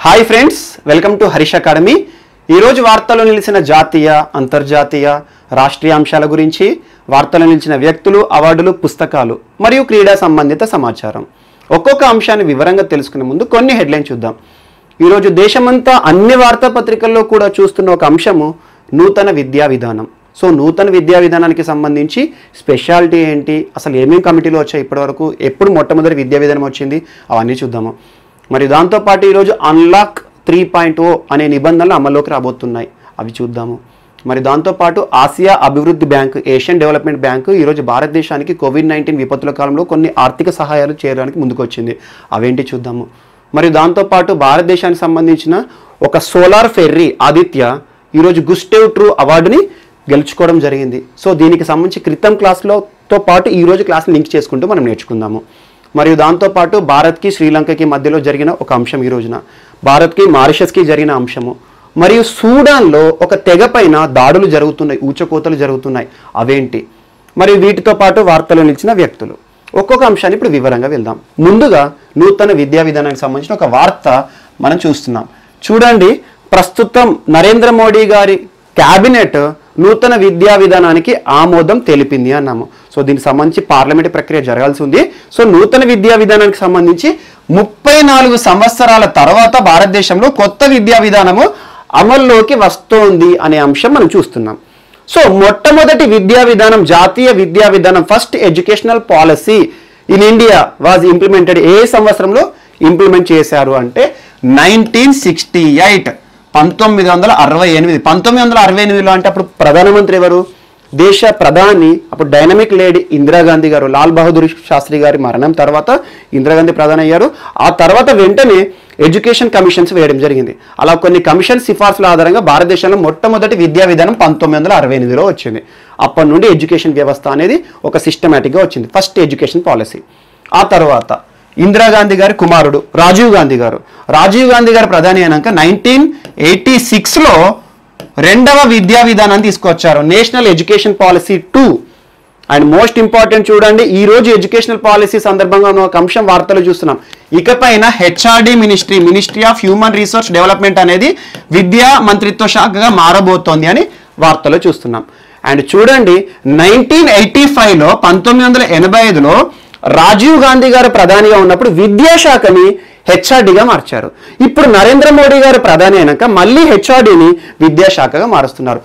Hi friends, welcome to Harish academy. ఈరోజు వార్తల్లో నిలిచిన జాతీయ, అంతర్జాతీయ, రాష్ట్రీయ అంశాల గురించి, వార్తల్లో నిలిచిన వ్యక్తులు, అవార్డులు, పుస్తకాలు మరియు క్రీడా సంబంధిత సమాచారం. ఒక్కొక్క అంశాన్ని వివరంగా తెలుసుకునే ముందు కొన్ని హెడ్లైన్ చూద్దాం. ఈరోజు దేశమంతా అన్ని వార్తాపత్రికల్లో కూడా చూస్తున్న ఒక అంశము నూతన విద్యా విధానం. సో నూతన విద్యా విధానానికి సంబంధించి స్పెషాలిటీ ఏంటి, అసలు ఏమేమి కమిటీలు వచ్చాయి ఇప్పటివరకు, ఎప్పుడు మొట్టమొదటి విద్యా విధానం వచ్చింది, అవన్నీ చూద్దాము. మరియు దాంతోపాటు ఈరోజు అన్లాక్ 3.0 అనే నిబంధనలు అమల్లోకి రాబోతున్నాయి, అవి చూద్దాము. మరి దాంతోపాటు ఆసియా అభివృద్ధి బ్యాంకు, ఏషియన్ డెవలప్మెంట్ బ్యాంకు ఈరోజు భారతదేశానికి కోవిడ్-19 విపత్తుల కాలంలో కొన్ని ఆర్థిక సహాయాలు చేయడానికి ముందుకొచ్చింది, అవేంటి చూద్దాము. మరియు దాంతోపాటు భారతదేశానికి సంబంధించిన ఒక సోలార్ ఫెర్రీ ఆదిత్య ఈరోజు గుస్టేవ్ ట్రూ అవార్డుని గెలుచుకోవడం జరిగింది. సో దీనికి సంబంధించి క్రితం క్లాస్తో పాటు ఈరోజు క్లాస్ని లింక్ చేసుకుంటూ మనం నేర్చుకుందాము. మరియు దాంతోపాటు భారత్కి శ్రీలంకకి మధ్యలో జరిగిన ఒక అంశం, ఈ రోజున భారత్కి మారిషస్కి జరిగిన అంశము. మరియు సూడాన్లో ఒక తెగ పైన దాడులు జరుగుతున్నాయి, ఊచకోతలు జరుగుతున్నాయి, అవేంటి. మరియు వీటితో పాటు వార్తలు నిలిచిన వ్యక్తులు, ఒక్కొక్క అంశాన్ని ఇప్పుడు వివరంగా వెళ్దాం. ముందుగా నూతన విద్యా విధానానికి సంబంధించిన ఒక వార్త మనం చూస్తున్నాం. చూడండి, ప్రస్తుతం నరేంద్ర మోడీ గారి క్యాబినెట్ నూతన విద్యా విధానానికి ఆమోదం తెలిపింది అన్నాము. సో దీనికి సంబంధించి పార్లమెంట్ ప్రక్రియ జరగాల్సి ఉంది. సో నూతన విద్యా విధానానికి సంబంధించి 34 సంవత్సరాల తర్వాత భారతదేశంలో కొత్త విద్యా విధానము అమల్లోకి వస్తోంది అనే అంశం మనం చూస్తున్నాం. సో మొట్టమొదటి విద్యా విధానం, జాతీయ విద్యా విధానం, first educational policy in India was implemented ఏ సంవత్సరంలో ఇంప్లిమెంట్ చేశారు అంటే 1968, 1968. 1968లో అంటే అప్పుడు ప్రధానమంత్రి ఎవరు? దేశ ప్రధాని అప్పుడు డైనమిక్ లేడీ ఇందిరాగాంధీ గారు. లాల్ బహదూర్ శాస్త్రి గారి మరణం తర్వాత ఇందిరాగాంధీ ప్రధాని అయ్యారు. ఆ తర్వాత వెంటనే ఎడ్యుకేషన్ కమిషన్స్ వేయడం జరిగింది. అలా కొన్ని కమిషన్ సిఫార్సుల ఆధారంగా భారతదేశంలో మొట్టమొదటి విద్యా విధానం 1968లో వచ్చింది. అప్పటి నుండి ఎడ్యుకేషన్ వ్యవస్థ అనేది ఒక సిస్టమేటిక్గా వచ్చింది, ఫస్ట్ ఎడ్యుకేషన్ పాలసీ. ఆ తర్వాత ఇందిరాగాంధీ గారి కుమారుడు రాజీవ్ గాంధీ గారు ప్రధాని అయినాక 1986లో రెండవ విద్యా విధానాన్ని తీసుకొచ్చారు, national education policy 2. And most important చూడండి, ఈ రోజు ఎడ్యుకేషనల్ పాలసీ సందర్భంగా ఒక అంశం వార్తలు చూస్తున్నాం. ఇకపైన HRD ministry of human resource development అనేది విద్యా మంత్రిత్వ శాఖగా మారబోతోంది అని వార్తలు చూస్తున్నాం. అండ్ చూడండి, 1985లో 1985లో రాజీవ్ గాంధీ గారు ప్రధానిగా ఉన్నప్పుడు విద్యాశాఖని హెచ్ఆర్డీగా మార్చారు. ఇప్పుడు నరేంద్ర మోడీ గారు ప్రధాని అయినాక మళ్ళీ హెచ్ఆర్డీని విద్యాశాఖగా మారుస్తున్నారు.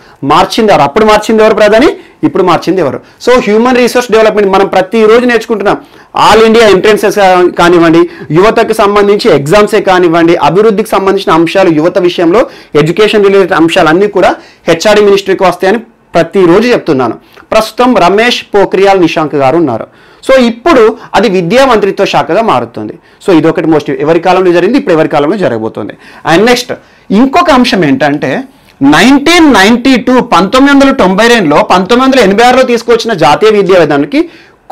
అప్పుడు మార్చింది ఎవరు ప్రధాని, ఇప్పుడు మార్చింది ఎవరు? సో హ్యూమన్ రిసోర్స్ డెవలప్మెంట్ మనం ప్రతిరోజు నేర్చుకుంటున్నాం. ఆల్ ఇండియా ఎంట్రన్సెస్ కానివ్వండి, యువతకు సంబంధించి ఎగ్జామ్సే కానివ్వండి, అభివృద్ధికి సంబంధించిన అంశాలు, యువత విషయంలో ఎడ్యుకేషన్ రిలేటెడ్ అంశాలన్నీ కూడా హెచ్ఆర్డీ మినిస్ట్రీకి వస్తాయని ప్రతిరోజు చెప్తున్నాను. ప్రస్తుతం రమేష్ పోఖ్రియాల్ నిశాంక్ గారు ఉన్నారు. సో ఇప్పుడు అది విద్యా మంత్రిత్వ శాఖగా మారుతుంది. సో ఇదొకటి మోస్ట్ ఎవరి కాలంలో జరిగింది, ఇప్పుడు ఎవరి కాలంలో జరగబోతుంది. అండ్ నెక్స్ట్ ఇంకొక అంశం ఏంటంటే 1992, 1992లో 1986లో తీసుకొచ్చిన జాతీయ విద్యా విధానానికి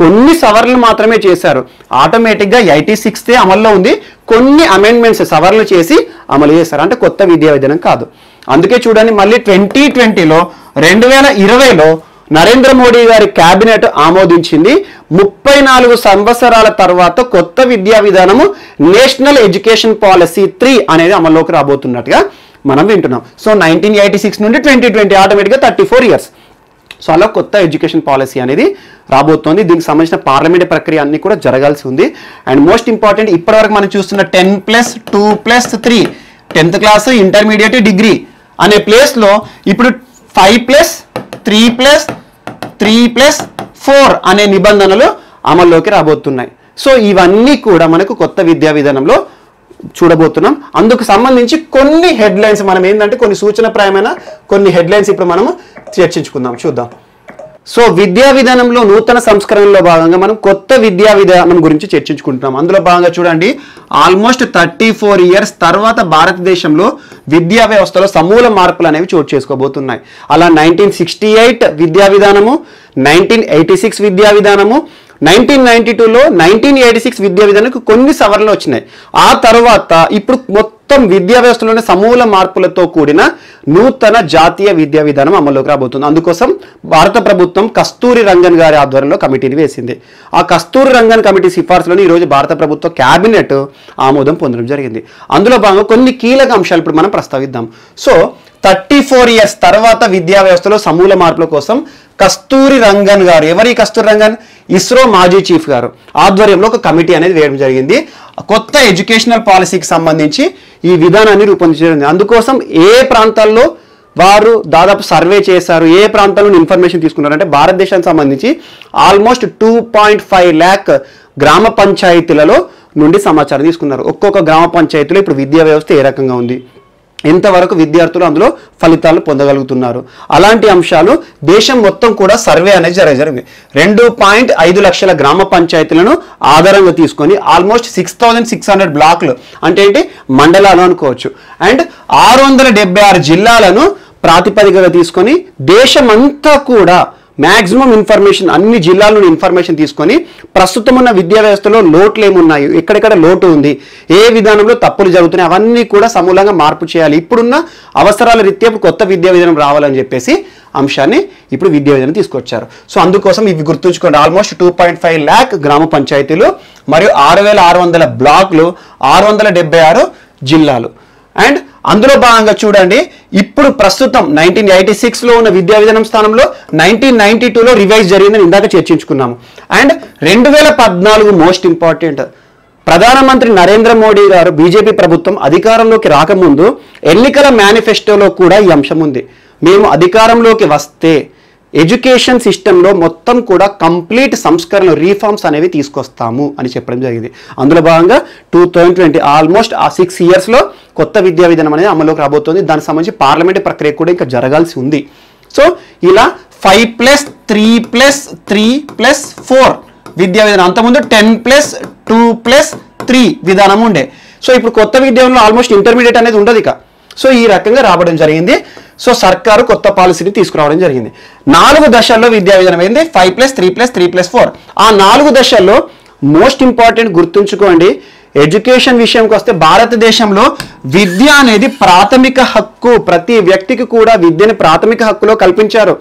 కొన్ని సవరణలు మాత్రమే చేశారు. ఆటోమేటిక్గా 86 అమల్లో ఉంది, కొన్ని అమెండ్మెంట్స్ సవరణలు చేసి అమలు చేశారు, అంటే కొత్త విద్యా విధానం కాదు. అందుకే చూడండి, మళ్ళీ 2020లో 2020లో నరేంద్ర మోడీ గారి క్యాబినెట్ ఆమోదించింది. 34 సంవత్సరాల తర్వాత కొత్త విద్యా విధానము నేషనల్ ఎడ్యుకేషన్ పాలసీ 3 అనేది అమల్లోకి రాబోతున్నట్టుగా మనం వింటున్నాం. సో 1986 నుండి 2020 ఆటోమేటిక్గా 34 ఇయర్స్. సో అలా కొత్త ఎడ్యుకేషన్ పాలసీ అనేది రాబోతోంది. దీనికి సంబంధించిన పార్లమెంట్ ప్రక్రియ అన్ని కూడా జరగాల్సి ఉంది. అండ్ మోస్ట్ ఇంపార్టెంట్, ఇప్పటివరకు మనం చూస్తున్న 10+2+3 10th క్లాస్, ఇంటర్మీడియట్, డిగ్రీ అనే ప్లేస్లో ఇప్పుడు 5+3+3+4 అనే నిబంధనలు అమల్లోకి రాబోతున్నాయి. సో ఇవన్నీ కూడా మనకు కొత్త విద్యా విధానంలో చూడబోతున్నాం. అందుకు సంబంధించి కొన్ని హెడ్లైన్స్ మనం ఏంటంటే కొన్ని సూచనప్రాయమైన కొన్ని హెడ్లైన్స్ ఇప్పుడు మనము చర్చించుకుందాం, చూద్దాం. సో విద్యా విధానంలో నూతన సంస్కరణలో భాగంగా మనం కొత్త విద్యా విధానం గురించి చర్చించుకుంటున్నాం. అందులో భాగంగా చూడండి, ఆల్మోస్ట్ 34 ఇయర్స్ తర్వాత భారతదేశంలో విద్యా వ్యవస్థలో సమూల మార్పులు అనేవి చోటు చేసుకోబోతున్నాయి. అలా 1968 విద్యా విధానము, 1986 విద్యా విధానము, 1992లో 1986 విద్యా విధానానికి కొన్ని సవరణలు వచ్చినాయి. ఆ తర్వాత ఇప్పుడు మొత్తం విద్యా వ్యవస్థలోనే సమూల మార్పులతో కూడిన నూతన జాతీయ విద్యా విధానం అమల్లోకి రాబోతుంది. అందుకోసం భారత ప్రభుత్వం కస్తూరి రంగన్ గారి ఆధ్వర్యంలో కమిటీని వేసింది. ఆ కస్తూరి రంగన్ కమిటీ సిఫార్సులను ఈరోజు భారత ప్రభుత్వ క్యాబినెట్ ఆమోదం పొందడం జరిగింది. అందులో భాగంగా కొన్ని కీలక అంశాలు ఇప్పుడు మనం ప్రస్తావిద్దాం. సో 34 years తర్వాత విద్యా వ్యవస్థలో సమూల మార్పుల కోసం కస్తూరి రంగన్ గారు, ఎవరి కస్తూరి రంగన్, ఇస్రో మాజీ చీఫ్ గారు ఆధ్వర్యంలో ఒక కమిటీ అనేది వేయడం జరిగింది. కొత్త ఎడ్యుకేషనల్ పాలసీకి సంబంధించి ఈ విధానాన్ని రూపొందించడం. అందుకోసం ఏ ప్రాంతాల్లో వారు దాదాపు సర్వే చేశారు, ఏ ప్రాంతాల్లో ఇన్ఫర్మేషన్ తీసుకున్నారు అంటే భారతదేశానికి సంబంధించి ఆల్మోస్ట్ 2.5 lakh గ్రామ పంచాయతీలలో నుండి సమాచారం తీసుకున్నారు. ఒక్కొక్క గ్రామ పంచాయతీలో ఇప్పుడు విద్యా వ్యవస్థ ఏ రకంగా ఉంది, ఎంతవరకు విద్యార్థులు అందులో ఫలితాలు పొందగలుగుతున్నారు, అలాంటి అంశాలు దేశం మొత్తం కూడా సర్వే అనేది జరిగింది. 2.5 లక్షల గ్రామ పంచాయతీలను ఆధారంగా తీసుకొని ఆల్మోస్ట్ 6600 బ్లాక్లు అంటే ఏంటి మండలాలు అనుకోవచ్చు, అండ్ 676 జిల్లాలను ప్రాతిపదికగా తీసుకొని దేశమంతా కూడా మ్యాక్సిమం ఇన్ఫర్మేషన్, అన్ని జిల్లాల నుండి ఇన్ఫర్మేషన్ తీసుకొని ప్రస్తుతం ఉన్న విద్యా వ్యవస్థలో లోట్లు ఏమున్నాయి, ఎక్కడెక్కడ లోటు ఉంది, ఏ విధానంలో తప్పులు జరుగుతున్నాయి, అవన్నీ కూడా సమూలంగా మార్పు చేయాలి. ఇప్పుడున్న అవసరాల రీత్యా కొత్త విద్యా విధానం రావాలని చెప్పేసి అంశాన్ని ఇప్పుడు విద్యా విధానం తీసుకొచ్చారు. సో అందుకోసం ఇవి గుర్తుంచుకోండి. ఆల్మోస్ట్ 2.5 lakh గ్రామ పంచాయతీలు మరియు 6600 బ్లాక్లు, 676 జిల్లాలు. అండ్ అందులో భాగంగా చూడండి, ఇప్పుడు ప్రస్తుతం 1986లో ఉన్న విద్యా విధానం స్థానంలో 1992లో రివైజ్ జరిగిందని ఇందాక చర్చించుకున్నాము. అండ్ 2014 మోస్ట్ ఇంపార్టెంట్, ప్రధానమంత్రి నరేంద్ర మోడీ గారు బీజేపీ ప్రభుత్వం అధికారంలోకి రాకముందు ఎన్నికల మేనిఫెస్టోలో కూడా ఈ అంశం ఉంది. మేము అధికారంలోకి వస్తే ఎడ్యుకేషన్ సిస్టంలో మొత్తం కూడా కంప్లీట్ సంస్కరణలు, రీఫార్మ్స్ అనేవి తీసుకొస్తాము అని చెప్పడం జరిగింది. అందులో భాగంగా 2020 ఆల్మోస్ట్ ఆ 6 yearsలో కొత్త విద్యా విధానం అనేది అమలులోకి రాబోతుంది. దానికి సంబంధించి పార్లమెంట్ ప్రక్రియ కూడా ఇంకా జరగాల్సి ఉంది. సో ఇలా 5+3+3+4 విద్యా విధానం, అంతకుముందు 10+2+3 విధానం ఉండే. సో ఇప్పుడు కొత్త విద్యాలో ఆల్మోస్ట్ ఇంటర్మీడియట్ అనేది ఉండదు ఇక. సో ఈ రకంగా రావడం జరిగింది. సో సర్కారు కొత్త పాలసీని తీసుకురావడం జరిగింది. 4 దశల్లో విద్యా విధానం అయింది, 5+3+3+4. ఆ 4 దశల్లో మోస్ట్ ఇంపార్టెంట్ గుర్తుంచుకోండి, ఎడ్యుకేషన్ విషయంకి వస్తే భారతదేశంలో విద్య అనేది ప్రాథమిక హక్కు. ప్రతి వ్యక్తికి కూడా విద్యని ప్రాథమిక హక్కులో కల్పించారు.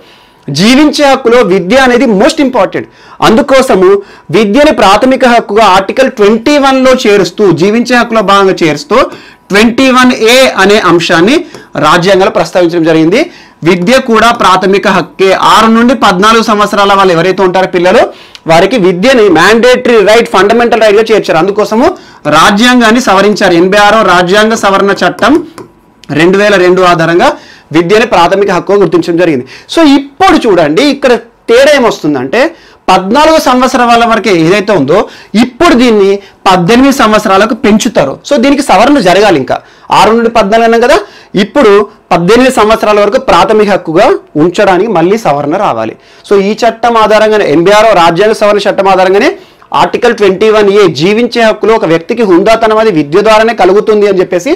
జీవించే హక్కులో విద్య అనేది మోస్ట్ ఇంపార్టెంట్. అందుకోసము విద్యని ప్రాథమిక హక్కుగా ఆర్టికల్ 21లో చేరుస్తూ, జీవించే హక్కులో భాగంగా చేరుస్తూ 21A అనే అంశాన్ని రాజ్యాంగంలో ప్రస్తావించడం జరిగింది. విద్య కూడా ప్రాథమిక హక్కే. 6 నుండి 14 సంవత్సరాల వాళ్ళు ఎవరైతే ఉంటారో పిల్లలు, వారికి విద్యని మ్యాండేటరీ రైట్, ఫండమెంటల్ రైట్గా చేర్చారు. అందుకోసము రాజ్యాంగాన్ని సవరించారు. 86వ రాజ్యాంగ సవరణ చట్టం 2002 ఆధారంగా విద్యని ప్రాథమిక హక్కుగా గుర్తించడం జరిగింది. సో ఇప్పుడు చూడండి, ఇక్కడ తేడా ఏమొస్తుందంటే 14 సంవత్సరాల వరకే ఏదైతే ఉందో ఇప్పుడు దీన్ని 18 సంవత్సరాలకు పెంచుతారు. సో దీనికి సవరణ జరగాలి. ఇంకా 6 నుండి 14 అన్నాం కదా, ఇప్పుడు 18 సంవత్సరాల వరకు ప్రాథమిక హక్కుగా ఉంచడానికి మళ్ళీ సవరణ రావాలి. సో ఈ చట్టం ఆధారంగానే 86వ రాజ్యాంగ సవరణ చట్టం ఆధారంగానే ఆర్టికల్ 21A జీవించే హక్కులో ఒక వ్యక్తికి హుందాతనం అది విద్య ద్వారానే కలుగుతుంది అని చెప్పేసి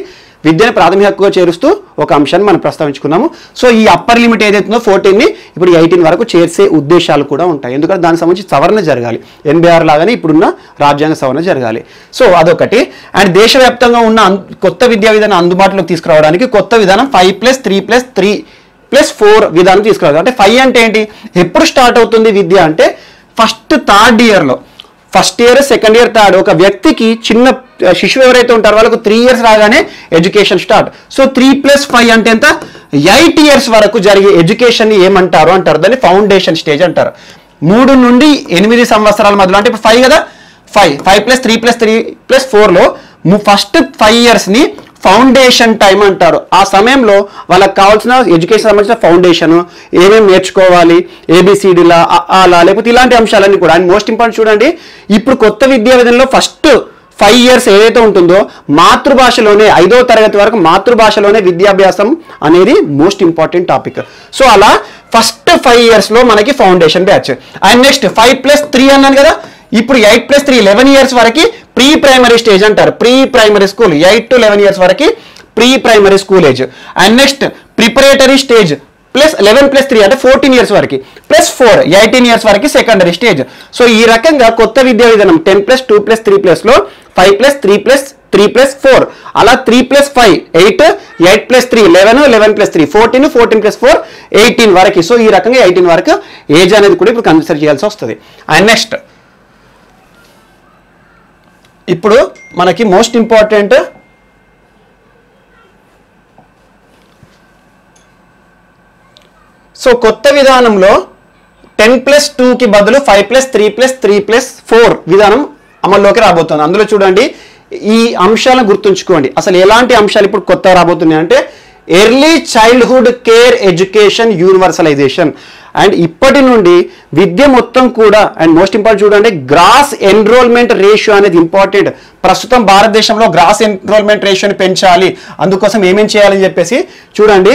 విద్యను ప్రాథమిక హక్కుగా చేరుస్తూ ఒక అంశాన్ని మనం ప్రస్తావించుకున్నాము. సో ఈ అప్పర్ లిమిట్ ఏదైతుందో 14ని ఇప్పుడు 18 వరకు చేర్చే ఉద్దేశాలు కూడా ఉంటాయి. ఎందుకంటే దానికి సంబంధించి సవరణ జరగాలి. 86 లాగానే ఇప్పుడున్న రాజ్యాంగ సవరణ జరగాలి. సో అదొకటి. అండ్ దేశవ్యాప్తంగా ఉన్న కొత్త విద్యా విధానం అందుబాటులోకి తీసుకురావడానికి కొత్త విధానం 5+3+3+4 విధానం తీసుకురావాలి. అంటే 5 అంటే ఏంటి, ఎప్పుడు స్టార్ట్ అవుతుంది విద్య అంటే ఫస్ట్ 3rd ఇయర్లో, first year, second year, third, ఒక వ్యక్తికి చిన్న శిశువు ఎవరైతే ఉంటారో వాళ్ళకు 3 years రాగానే ఎడ్యుకేషన్ స్టార్ట్. సో 3+5 అంటే ఎంత, 8 years వరకు జరిగే ఎడ్యుకేషన్ ఏమంటారు అంటారు, దాన్ని ఫౌండేషన్ స్టేజ్ అంటారు. 3 నుండి 8 సంవత్సరాల మధ్యలో, అంటే ఇప్పుడు 5 కదా, 5+3+3+4లో ఫస్ట్ 5 yearsని ఫౌండేషన్ టైం అంటారు. ఆ సమయంలో వాళ్ళకి కావాల్సిన ఎడ్యుకేషన్ సంబంధించిన ఫౌండేషన్ ఏమేమి నేర్చుకోవాలి, ABCDలా, అలా, లేకపోతే ఇలాంటి అంశాలన్నీ కూడా. అండ్ మోస్ట్ ఇంపార్టెంట్ చూడండి, ఇప్పుడు కొత్త విద్యా విధానంలో ఫస్ట్ 5 years ఏదైతే ఉంటుందో మాతృభాషలోనే 5వ తరగతి వరకు మాతృభాషలోనే విద్యాభ్యాసం అనేది మోస్ట్ ఇంపార్టెంట్ టాపిక్. సో అలా ఫస్ట్ 5 yearsలో మనకి ఫౌండేషన్ బ్యాచ్. అండ్ నెక్స్ట్ 5+3 అన్నాను కదా, ఇప్పుడు 8+3 11 years వరకు ప్రీ ప్రైమరీ స్టేజ్ అంటారు. Pre primary school 8 to 11 years వరకు pre primary school age. And next preparatory stage plus 11+3 అంటే 14 ఇయర్స్ వరకు ప్లస్ 4 18 ఇయర్స్ వరకు సెకండరీ స్టేజ్. సో ఈ రకంగా కొత్త విద్యా విధానం 10+2+3+లో 5+3+3+4 అలా 3+5 8 8+3 11 11+3 14 14+4 18 వరకు. సో ఈ రకంగా 18 వరకు ఏజ్ అనేది కూడా ఇప్పుడు కన్సిడర్ చేయాల్సి వస్తుంది. అండ్ నెక్స్ట్ ఇప్పుడు మనకి మోస్ట్ ఇంపార్టెంట్ సో కొత్త విధానంలో 10+2కి బదులు 5+3+3+4 విధానం అమల్లోకి రాబోతుంది. అందులో చూడండి ఈ అంశాలను గుర్తుంచుకోండి. అసలు ఎలాంటి అంశాలు ఇప్పుడు కొత్త రాబోతున్నాయి అంటే early childhood care education universalisation. And ఇప్పటి నుండి విద్య మొత్తం కూడా అండ్ మోస్ట్ ఇంపార్టెంట్ చూడండి గ్రాస్ ఎన్రోల్మెంట్ రేషియో అనేది ఇంపార్టెంట్. ప్రస్తుతం భారతదేశంలో గ్రాస్ ఎన్రోల్మెంట్ రేషియోని పెంచాలి. అందుకోసం ఏమేం చేయాలని చెప్పేసి చూడండి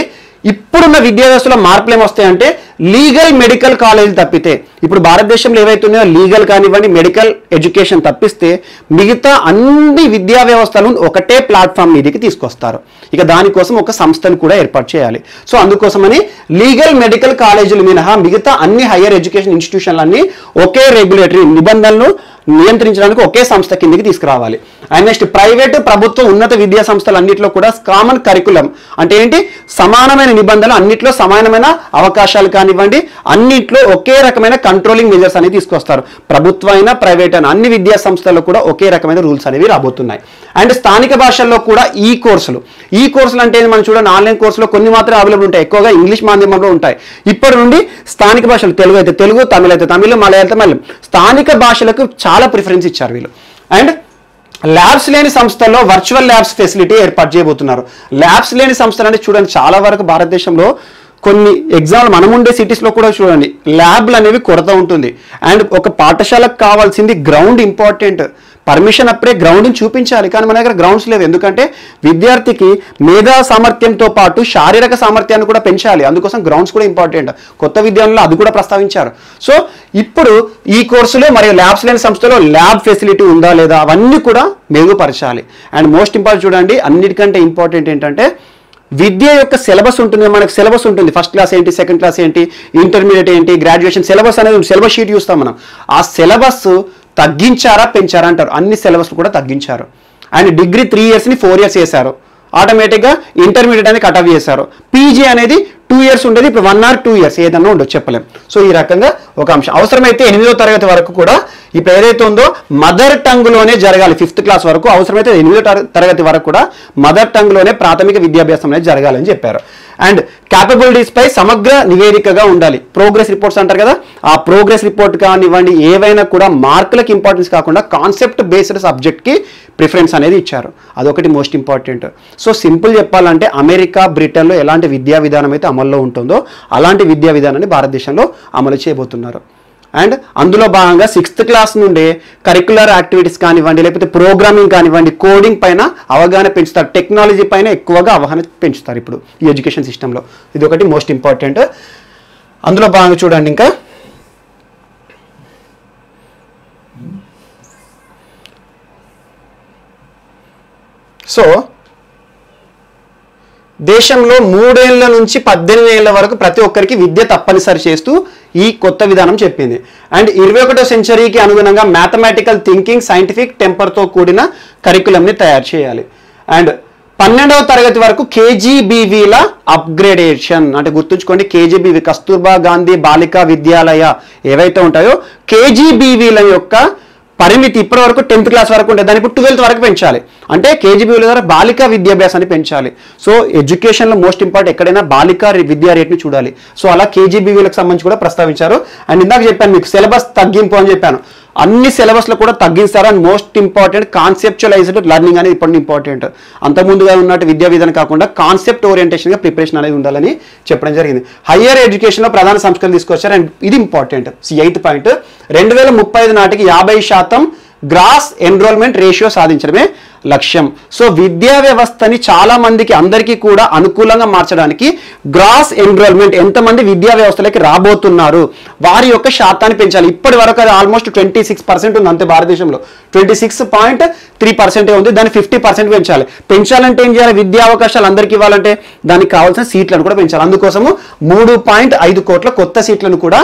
ఇప్పుడున్న విద్యా వ్యవస్థలో మార్పులు ఏమొస్తాయంటే లీగల్ మెడికల్ కాలేజీలు తప్పితే ఇప్పుడు భారతదేశంలో ఏవైతున్నాయో లీగల్ కానివ్వండి మెడికల్ ఎడ్యుకేషన్ తప్పిస్తే మిగతా అన్ని విద్యా వ్యవస్థలను ఒకటే ప్లాట్ఫామ్ మీదకి తీసుకొస్తారు. ఇక దానికోసం ఒక సంస్థను కూడా ఏర్పాటు చేయాలి. సో అందుకోసమని లీగల్ మెడికల్ కాలేజీలు మినహా మిగతా అన్ని హయ్యర్ ఎడ్యుకేషన్ ఇన్స్టిట్యూషన్లన్నీ ఒకే రెగ్యులేటరీ నిబంధనలు నియంత్రించడానికి ఒకే సంస్థ కిందకి తీసుకురావాలి. అండ్ నెక్స్ట్ ప్రైవేటు ప్రభుత్వ ఉన్నత విద్యా సంస్థలు అన్నింటిలో కూడా కామన్ కరికులం అంటే ఏంటి సమానమైన నిబంధనలు అన్నింటిలో సమానమైన అవకాశాలు కానివ్వండి అన్నింటిలో ఒకే రకమైన కంట్రోలింగ్ మెజర్స్ అనేవి తీసుకొస్తారు. ప్రభుత్వ అయినా ప్రైవేట్ అయినా అన్ని విద్యా సంస్థల్లో కూడా ఒకే రకమైన రూల్స్ అనేవి రాబోతున్నాయి. అండ్ స్థానిక భాషల్లో కూడా ఈ కోర్సులు అంటే మనం చూడండి ఆన్లైన్ కోర్సులో కొన్ని మాత్రం అవైలబుల్ ఉంటాయి. ఎక్కువగా ఇంగ్లీష్ మాధ్యమంలో ఉంటాయి. ఇప్పటి నుండి స్థానిక భాషలు తెలుగు అయితే తెలుగు తమిళ అయితే తమిళ మలయాళం అయితే మలయాళం స్థానిక భాషలకు చాలా ప్రిఫరెన్స్ ఇచ్చారు వీళ్ళు. అండ్ ల్యాబ్స్ లేని సంస్థల్లో వర్చువల్ ల్యాబ్స్ ఫెసిలిటీ ఏర్పాటు చేయబోతున్నారు. ల్యాబ్స్ లేని సంస్థలు అంటే చూడండి చాలా వరకు భారతదేశంలో కొన్ని ఎగ్జాంపుల్ మనం ఉండే సిటీస్లో కూడా చూడండి ల్యాబ్లు అనేవి కొరత ఉంటుంది. అండ్ ఒక పాఠశాలకు కావాల్సింది గ్రౌండ్ ఇంపార్టెంట్. పర్మిషన్ అప్పుడే గ్రౌండ్ని చూపించాలి కానీ మన దగ్గర గ్రౌండ్స్ లేవు. ఎందుకంటే విద్యార్థికి మేధా సామర్థ్యంతో పాటు శారీరక సామర్థ్యాన్ని కూడా పెంచాలి. అందుకోసం గ్రౌండ్స్ కూడా ఇంపార్టెంట్. కొత్త విద్యాలయంలో అది కూడా ప్రస్తావించారు. సో ఇప్పుడు ఈ కోర్సులో మరియు ల్యాబ్స్ లేని సంస్థలో ల్యాబ్ ఫెసిలిటీ ఉందా లేదా అవన్నీ కూడా మెరుగుపరచాలి. అండ్ మోస్ట్ ఇంపార్టెంట్ చూడండి అన్నిటికంటే ఇంపార్టెంట్ ఏంటంటే విద్య యొక్క సిలబస్ ఉంటుంది. మనకు సిలబస్ ఉంటుంది. ఫస్ట్ క్లాస్ ఏంటి సెకండ్ క్లాస్ ఏంటి ఇంటర్మీడియట్ ఏంటి గ్రాడ్యుయేషన్ సిలబస్ అనేది సిలబస్ షీట్ చూస్తాం మనం. ఆ సిలబస్ తగ్గించారా పెంచారా అంటారు. అన్ని సిలబస్లు కూడా తగ్గించారు. అండ్ డిగ్రీ 3 ఇయర్స్ని 4 ఇయర్స్ చేశారు. ఆటోమేటిక్గా ఇంటర్మీడియట్ అనేది కట్ ఆఫ్ చేశారు. పీజీ అనేది 2 ఇయర్స్ ఉండేది ఇప్పుడు 1 or 2 ఇయర్స్ ఏదన్నా ఉండొచ్చు చెప్పలేం. సో ఈ రకంగా ఒక అంశం అవసరమైతే 8వ తరగతి వరకు కూడా ఇప్పుడు ఏదైతే ఉందో మదర్ టంగ్లోనే జరగాలి. 5th క్లాస్ వరకు అవసరమైతే 8వ తరగతి వరకు కూడా మదర్ టంగ్లోనే ప్రాథమిక విద్యాభ్యాసం అనేది జరగాలని చెప్పారు. అండ్ క్యాపబిలిటీస్ పై సమగ్ర నివేదికగా ఉండాలి. ప్రోగ్రెస్ రిపోర్ట్స్ అంటారు కదా ఆ ప్రోగ్రెస్ రిపోర్ట్ కానివ్వండి ఏవైనా కూడా మార్కులకు ఇంపార్టెన్స్ కాకుండా కాన్సెప్ట్ బేస్డ్ సబ్జెక్ట్కి ప్రిఫరెన్స్ అనేది ఇచ్చారు. అదొకటి మోస్ట్ ఇంపార్టెంట్. సో సింపుల్ చెప్పాలంటే అమెరికా బ్రిటన్లో ఎలాంటి విద్యా విధానం అయితే అమల్లో ఉంటుందో అలాంటి విద్యా విధానాన్ని భారతదేశంలో అమలు చేయబోతున్నారు. అండ్ అందులో భాగంగా 6th క్లాస్ నుండే కరిక్యులర్ యాక్టివిటీస్ కానివ్వండి లేకపోతే ప్రోగ్రామింగ్ కానివ్వండి కోడింగ్ పైన అవగాహన పెంచుతారు. టెక్నాలజీ పైన ఎక్కువగా అవగాహన పెంచుతారు ఇప్పుడు ఈ ఎడ్యుకేషన్ సిస్టంలో. ఇది ఒకటి మోస్ట్ ఇంపార్టెంట్. అందులో భాగంగా చూడండి ఇంకా సో దేశంలో 3 ఏళ్ల నుంచి 18 ఏళ్ల వరకు ప్రతి ఒక్కరికి విద్య తప్పనిసరి చేస్తూ ఈ కొత్త విధానం చెప్పింది. అండ్ 21వ సెంచరీకి అనుగుణంగా మ్యాథమెటికల్ థింకింగ్ సైంటిఫిక్ టెంపర్తో కూడిన కరికులంని తయారు చేయాలి. అండ్ 12వ తరగతి వరకు కేజీబీవీల అప్గ్రేడేషన్ అంటే గుర్తుంచుకోండి కేజీబీవీ కస్తూర్బా గాంధీ బాలికా విద్యాలయ ఏవైతే ఉంటాయో కేజీబీవీల యొక్క పరిమితి ఇప్పటి వరకు 10th క్లాస్ వరకు ఉంటుంది. దాన్ని ఇప్పుడు 12th వరకు పెంచాలి. అంటే కేజీబీవీల ద్వారా బాలికా విద్యాభ్యాసాన్ని పెంచాలి. సో ఎడ్యుకేషన్లో మోస్ట్ ఇంపార్టెంట్ ఎక్కడైనా బాలికా విద్యా రేట్ని చూడాలి. సో అలా కేజీబీవీలకు సంబంధించి కూడా ప్రస్తావించారు. అండ్ ఇందాక చెప్పాను మీకు సిలబస్ తగ్గింపు అని చెప్పాను. అన్ని సిలబస్లో కూడా తగ్గిస్తారు. And most important conceptualised learning అనేది ఇప్పుడు ఇంపార్టెంట్. అంతకుముందుగా ఉన్నట్టు విద్యా విధానం కాకుండా కాన్సెప్ట్ ఓరియంటేషన్గా ప్రిపరేషన్ అనేది ఉండాలని చెప్పడం జరిగింది. హయ్యర్ ఎడ్యుకేషన్లో ప్రధాన సంస్కరణలు తీసుకొచ్చారు. అండ్ ఇది ఇంపార్టెంట్ 8th పాయింట్ 2035 నాటికి 50% గ్రాస్ ఎన్రోల్మెంట్ రేషియో సాధించడమే లక్ష్యం. సో విద్యా వ్యవస్థని చాలా మందికి అందరికీ కూడా అనుకూలంగా మార్చడానికి గ్రాస్ ఎన్రోల్మెంట్ ఎంతమంది విద్యా వ్యవస్థలోకి రాబోతున్నారు వారి యొక్క శాతాన్ని పెంచాలి. ఇప్పటి వరకు అది ఆల్మోస్ట్ 26% ఉంది అంతే భారతదేశంలో. 26.3% ఉంది. దాన్ని 50% పెంచాలి. పెంచాలంటే ఏం చేయాలి? విద్యా అవకాశాలు అందరికీ ఇవ్వాలంటే దానికి కావాల్సిన సీట్లను కూడా పెంచాలి. అందుకోసము 3.5 కోట్ల కొత్త సీట్లను కూడా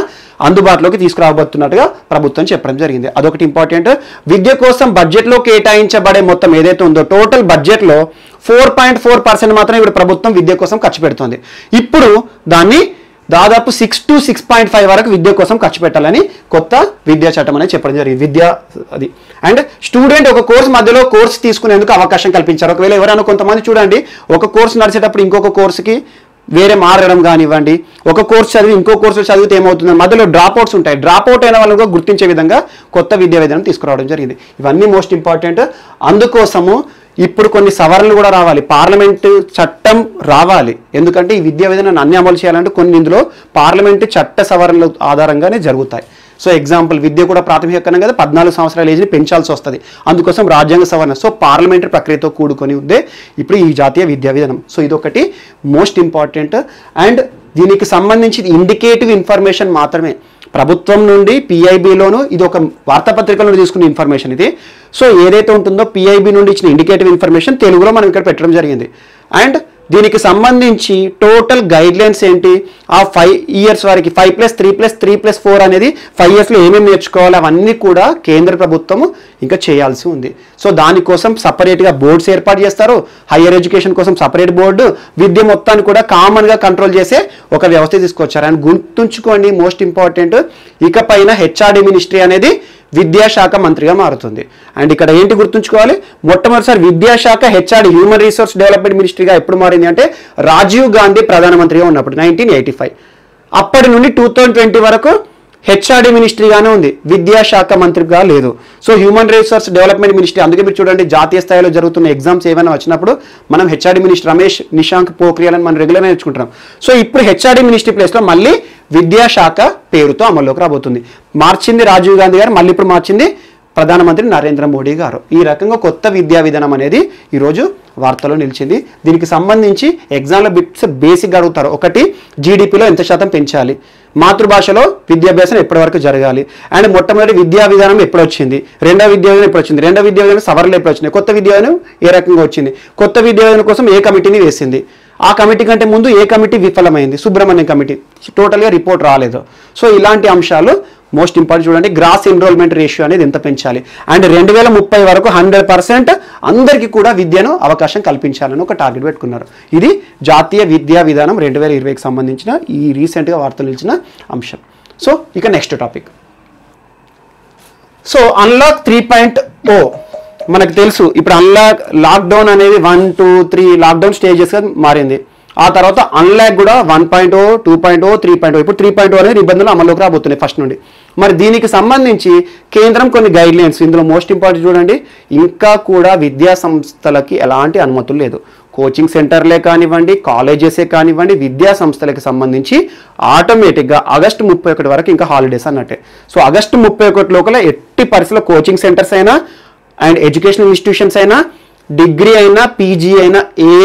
అందుబాటులోకి తీసుకురాబోతున్నట్టుగా ప్రభుత్వం చెప్పడం జరిగింది. అదొకటి ఇంపార్టెంట్. విద్య కోసం బడ్జెట్లో కేటాయించబడే మొత్తం ఏదైతే ఉందో టోటల్ బడ్జెట్లో 4.4% మాత్రమే ఇప్పుడు ప్రభుత్వం విద్య కోసం ఖర్చు పెడుతుంది. ఇప్పుడు దాన్ని దాదాపు 6 to 6.5 వరకు విద్య కోసం ఖర్చు పెట్టాలని కొత్త విద్యా చట్టం అనేది చెప్పడం జరిగింది. విద్య అది అండ్ స్టూడెంట్ ఒక కోర్సు మధ్యలో కోర్సు తీసుకునేందుకు అవకాశం కల్పించారు. ఒకవేళ ఎవరైనా కొంతమంది చూడండి ఒక కోర్సు నడిచేటప్పుడు ఇంకొక కోర్సుకి వేరే మారడం కానివ్వండి, ఒక కోర్సు చదివి ఇంకో కోర్సు చదివితే ఏమవుతుంది మధ్యలో డ్రాప్ అవుట్స్ ఉంటాయి. డ్రాప్ అవుట్ అయిన వాళ్ళని కూడా గుర్తించే విధంగా కొత్త విద్యా విధానం తీసుకురావడం జరిగింది. ఇవన్నీ మోస్ట్ ఇంపార్టెంట్. అందుకోసము ఇప్పుడు కొన్ని సవరణలు కూడా రావాలి. పార్లమెంటు చట్టం రావాలి. ఎందుకంటే ఈ విద్యా విధానాన్ని అన్ని అమలు చేయాలంటే కొన్ని ఇందులో పార్లమెంటు చట్ట సవరణల ఆధారంగానే జరుగుతాయి. సో ఎగ్జాంపుల్ విద్య కూడా ప్రాథమిక హక్కు కదా 14 సంవత్సరాల ఏజ్ని పెంచాల్సి వస్తుంది. అందుకోసం రాజ్యాంగ సవరణ. సో పార్లమెంటరీ ప్రక్రియతో కూడుకొని ఉందే ఇప్పుడు ఈ జాతీయ విద్యా విధానం. సో ఇదొకటి మోస్ట్ ఇంపార్టెంట్. అండ్ దీనికి సంబంధించి ఇండికేటివ్ ఇన్ఫర్మేషన్ మాత్రమే ప్రభుత్వం నుండి పిఐబిలోను ఇది ఒక వార్తాపత్రికల నుండి తీసుకున్న ఇన్ఫర్మేషన్ ఇది. సో ఏదైతే ఉంటుందో పిఐబి నుండి ఇచ్చిన ఇండికేటివ్ ఇన్ఫర్మేషన్ తెలుగులో మనం ఇక్కడ పెట్టడం జరిగింది. అండ్ దీనికి సంబంధించి టోటల్ గైడ్ లైన్స్ ఏంటి ఆ 5 years వారికి 5+3+3+4 అనేది 5 yearsలో ఏమేమి నేర్చుకోవాలి అవన్నీ కూడా కేంద్ర ప్రభుత్వము ఇంకా చేయాల్సి ఉంది. సో దానికోసం సపరేట్గా బోర్డ్స్ ఏర్పాటు చేస్తారు. హయ్యర్ ఎడ్యుకేషన్ కోసం సపరేట్ బోర్డు, విద్య మొత్తాన్ని కూడా కామన్గా కంట్రోల్ చేసే ఒక వ్యవస్థ తీసుకొచ్చారు. అండ్ గుర్తుంచుకోండి మోస్ట్ ఇంపార్టెంట్ ఇకపైన హెచ్ఆర్డి మినిస్ట్రీ అనేది విద్యాశాఖ మంత్రిగా మారుతుంది. అండ్ ఇక్కడ ఏంటి గుర్తుంచుకోవాలి మొట్టమొదటిసారి విద్యాశాఖ హెచ్ఆర్డి హ్యూమన్ రిసోర్స్ డెవలప్మెంట్ మినిస్ట్రీగా ఎప్పుడు మారింది అంటే రాజీవ్ గాంధీ ప్రధానమంత్రిగా ఉన్నప్పుడు 1985. అప్పటి నుండి 2020 వరకు హెచ్ఆర్డి మినిస్ట్రీగానే ఉంది, విద్యాశాఖ మంత్రిగా లేదు. So human resource development ministry. అందుకే మీరు చూడండి జాతీయ స్థాయిలో జరుగుతున్న ఎగ్జామ్స్ ఏమైనా వచ్చినప్పుడు మనం హెచ్ఆర్డి మినిస్టర్ రమేష్ నిశాంక్ పోఖ్రియాల్ అని మనం రెగ్యులర్గా నేర్చుకుంటాం. సో ఇప్పుడు హెచ్ఆర్డి మినిస్ట్రీ ప్లేస్లో మళ్ళీ విద్యాశాఖ పేరుతో అమల్లోకి రాబోతుంది. మార్చింది రాజీవ్ గాంధీ గారు, మళ్ళీ ఇప్పుడు మార్చింది ప్రధానమంత్రి నరేంద్ర మోడీ గారు. ఈ రకంగా కొత్త విద్యా విధానం అనేది ఈరోజు వార్తలో నిలిచింది. దీనికి సంబంధించి ఎగ్జామ్లో బిట్స్ బేసిక్గా అడుగుతారు. ఒకటి జీడిపిలో ఎంత శాతం పెంచాలి, మాతృభాషలో విద్యాభ్యాసం ఎప్పటి వరకు జరగాలి, అండ్ మొట్టమొదటి విద్యా విధానం ఎప్పుడు వచ్చింది, రెండవ విద్యా విధానం ఎప్పుడు వచ్చింది, రెండవ విద్యా విధానం సవరణలు ఎప్పుడు వచ్చినాయి, కొత్త విద్యా విధానం ఏ రకంగా వచ్చింది, కొత్త విద్యా విధానం కోసం ఏ కమిటీని వేసింది, ఆ కమిటీ కంటే ముందు ఏ కమిటీ విఫలమైంది, సుబ్రహ్మణ్యం కమిటీ టోటల్గా రిపోర్ట్ రాలేదు. సో ఇలాంటి అంశాలు మోస్ట్ ఇంపార్టెంట్. చూడండి గ్రాస్ ఎన్రోల్మెంట్ రేషియో అనేది ఎంత పెంచాలి, అండ్ 2030 వరకు 100% అందరికీ కూడా విద్యను అవకాశం కల్పించాలని ఒక టార్గెట్ పెట్టుకున్నారు. ఇది జాతీయ విద్యా విధానం 2020కి సంబంధించిన ఈ రీసెంట్గా వార్తలు నిలిచిన అంశం. సో ఇక నెక్స్ట్ టాపిక్. సో అన్లాక్ 3.0 మనకు తెలుసు. ఇప్పుడు లాక్డౌన్ అనేది 1, 2, 3 లాక్డౌన్ స్టేజెస్గా మారింది. ఆ తర్వాత అన్లాక్ కూడా 1.0, 2.0, 3.0. ఇప్పుడు 3.0 అనేది నిబంధనలు అమల్లోకి రాబోతున్నాయి ఫస్ట్ నుండి. మరి దీనికి సంబంధించి కేంద్రం కొన్ని గైడ్ లైన్స్, ఇందులో మోస్ట్ ఇంపార్టెంట్ చూడండి, ఇంకా కూడా విద్యా సంస్థలకి ఎలాంటి అనుమతులు లేదు. కోచింగ్ సెంటర్లే కానివ్వండి, కాలేజెసే కానివ్వండి, విద్యా సంస్థలకు సంబంధించి ఆటోమేటిక్గా ఆగస్టు 31 వరకు ఇంకా హాలిడేస్ అన్నట్టే. సో ఆగస్టు 31 లోపల ఎట్టి పరిస్థితుల్లో కోచింగ్ సెంటర్స్ అయినా అండ్ ఎడ్యుకేషనల్ ఇన్స్టిట్యూషన్స్ అయినా, డిగ్రీ అయినా, పీజీ అయినా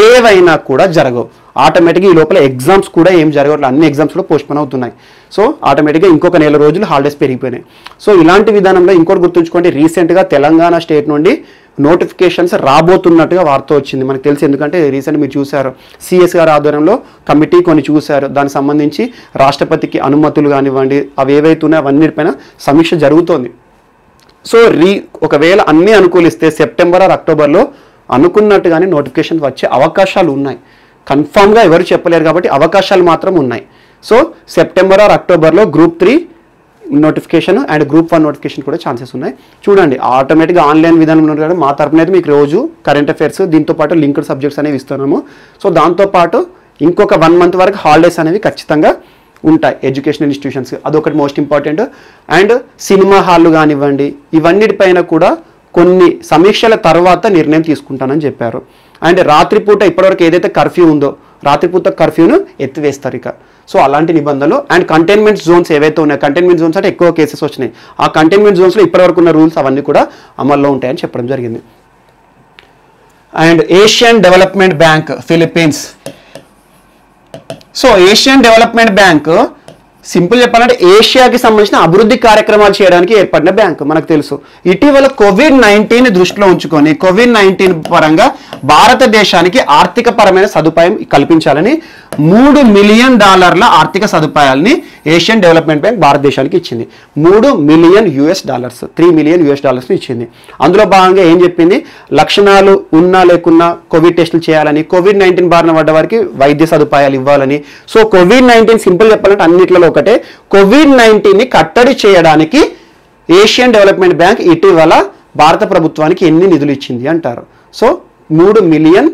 ఏవైనా కూడా జరగవు. ఆటోమేటిక్గా ఈ లోపల ఎగ్జామ్స్ కూడా ఏం జరగట్లేదు, అన్ని ఎగ్జామ్స్ కూడా పోస్ట్పోన్ అవుతున్నాయి. సో ఆటోమేటిక్గా ఇంకొక నెల రోజులు హాలిడేస్ పెరిగిపోయినాయి. సో ఇలాంటి విధానంలో ఇంకోటి గుర్తుంచుకోండి, రీసెంట్గా తెలంగాణ స్టేట్ నుండి నోటిఫికేషన్స్ రాబోతున్నట్టుగా వార్త వచ్చింది. మనకు తెలిసి, ఎందుకంటే రీసెంట్ మీరు చూశారు సిఎస్ గారి ఆధ్వర్యంలో కమిటీ కొన్ని చూశారు. దానికి సంబంధించి రాష్ట్రపతికి అనుమతులు కానివ్వండి అవి ఏవైతే ఉన్నాయో అవన్నిటిపైన సమీక్ష జరుగుతోంది. సో ఒకవేళ అన్నీ అనుకూలిస్తే సెప్టెంబర్ ఆర్ అక్టోబర్లో అనుకున్నట్టుగానే నోటిఫికేషన్ వచ్చే అవకాశాలు ఉన్నాయి. కన్ఫామ్గా ఎవరు చెప్పలేరు కాబట్టి అవకాశాలు మాత్రం ఉన్నాయి. సో సెప్టెంబర్ ఆర్ అక్టోబర్లో group 3 notification and group 1 notification కూడా ఛాన్సెస్ ఉన్నాయి. చూడండి ఆటోమేటిక్గా ఆన్లైన్ విధానం ఉంటుంది. మా తరపున అయితే మీకు రోజు కరెంట్ అఫైర్స్ దీంతోపాటు లింక్డ్ సబ్జెక్ట్స్ అనేవి ఇస్తున్నాము. సో దాంతోపాటు ఇంకొక 1 month వరకు హాలిడేస్ అనేవి ఖచ్చితంగా ఉంటాయి ఎడ్యుకేషనల్ ఇన్స్టిట్యూషన్స్. అదొకటి మోస్ట్ ఇంపార్టెంట్. అండ్ సినిమా హాళ్ళు కానివ్వండి ఇవన్నిటిపైన కూడా కొన్ని సమీక్షల తర్వాత నిర్ణయం తీసుకుంటానని చెప్పారు. అండ్ రాత్రిపూట ఇప్పటివరకు ఏదైతే కర్ఫ్యూ ఉందో రాత్రిపూట కర్ఫ్యూను ఎత్తివేస్తారు ఇక. సో అలాంటి నిబంధనలు అండ్ కంటైన్మెంట్ జోన్స్ ఏవైతే ఉన్నాయో, కంటైన్మెంట్ జోన్స్ అంటే ఎక్కువ కేసెస్ వచ్చినాయి, ఆ కంటైన్మెంట్ జోన్స్లో ఇప్పటివరకు ఉన్న రూల్స్ అవన్నీ కూడా అమల్లో ఉంటాయని చెప్పడం జరిగింది. And Asian development bank Philippines. So Asian development bank simple చెప్పాలంటే ఏషియాకి సంబంధించిన అభివృద్ధి కార్యక్రమాలు చేయడానికి ఏర్పడిన బ్యాంకు మనకు తెలుసు. ఇటీవల కోవిడ్-19 దృష్టిలో ఉంచుకొని కోవిడ్-19 పరంగా భారతదేశానికి ఆర్థిక పరమైన సదుపాయం కల్పించాలని $3 మిలియన్ ఆర్థిక సదుపాయాలని ఏషియన్ డెవలప్మెంట్ బ్యాంక్ భారతదేశానికి ఇచ్చింది. $3 మిలియన్ $3 మిలియన్ ఇచ్చింది. అందులో భాగంగా ఏం చెప్పింది, లక్షణాలు ఉన్నా లేకున్నా కోవిడ్ టెస్టులు చేయాలని, కోవిడ్-19 బారిన పడ్డ వారికి వైద్య సదుపాయాలు ఇవ్వాలని. సో కోవిడ్-19 సింపుల్ చెప్పాలంటే అన్నిట్లలో ఒకటే, కోవిడ్-19ని కట్టడి చేయడానికి ఏషియన్ డెవలప్మెంట్ బ్యాంక్ ఇటీవల భారత ప్రభుత్వానికి ఎన్ని నిధులు ఇచ్చింది అంటారు. సో $3 మిలియన్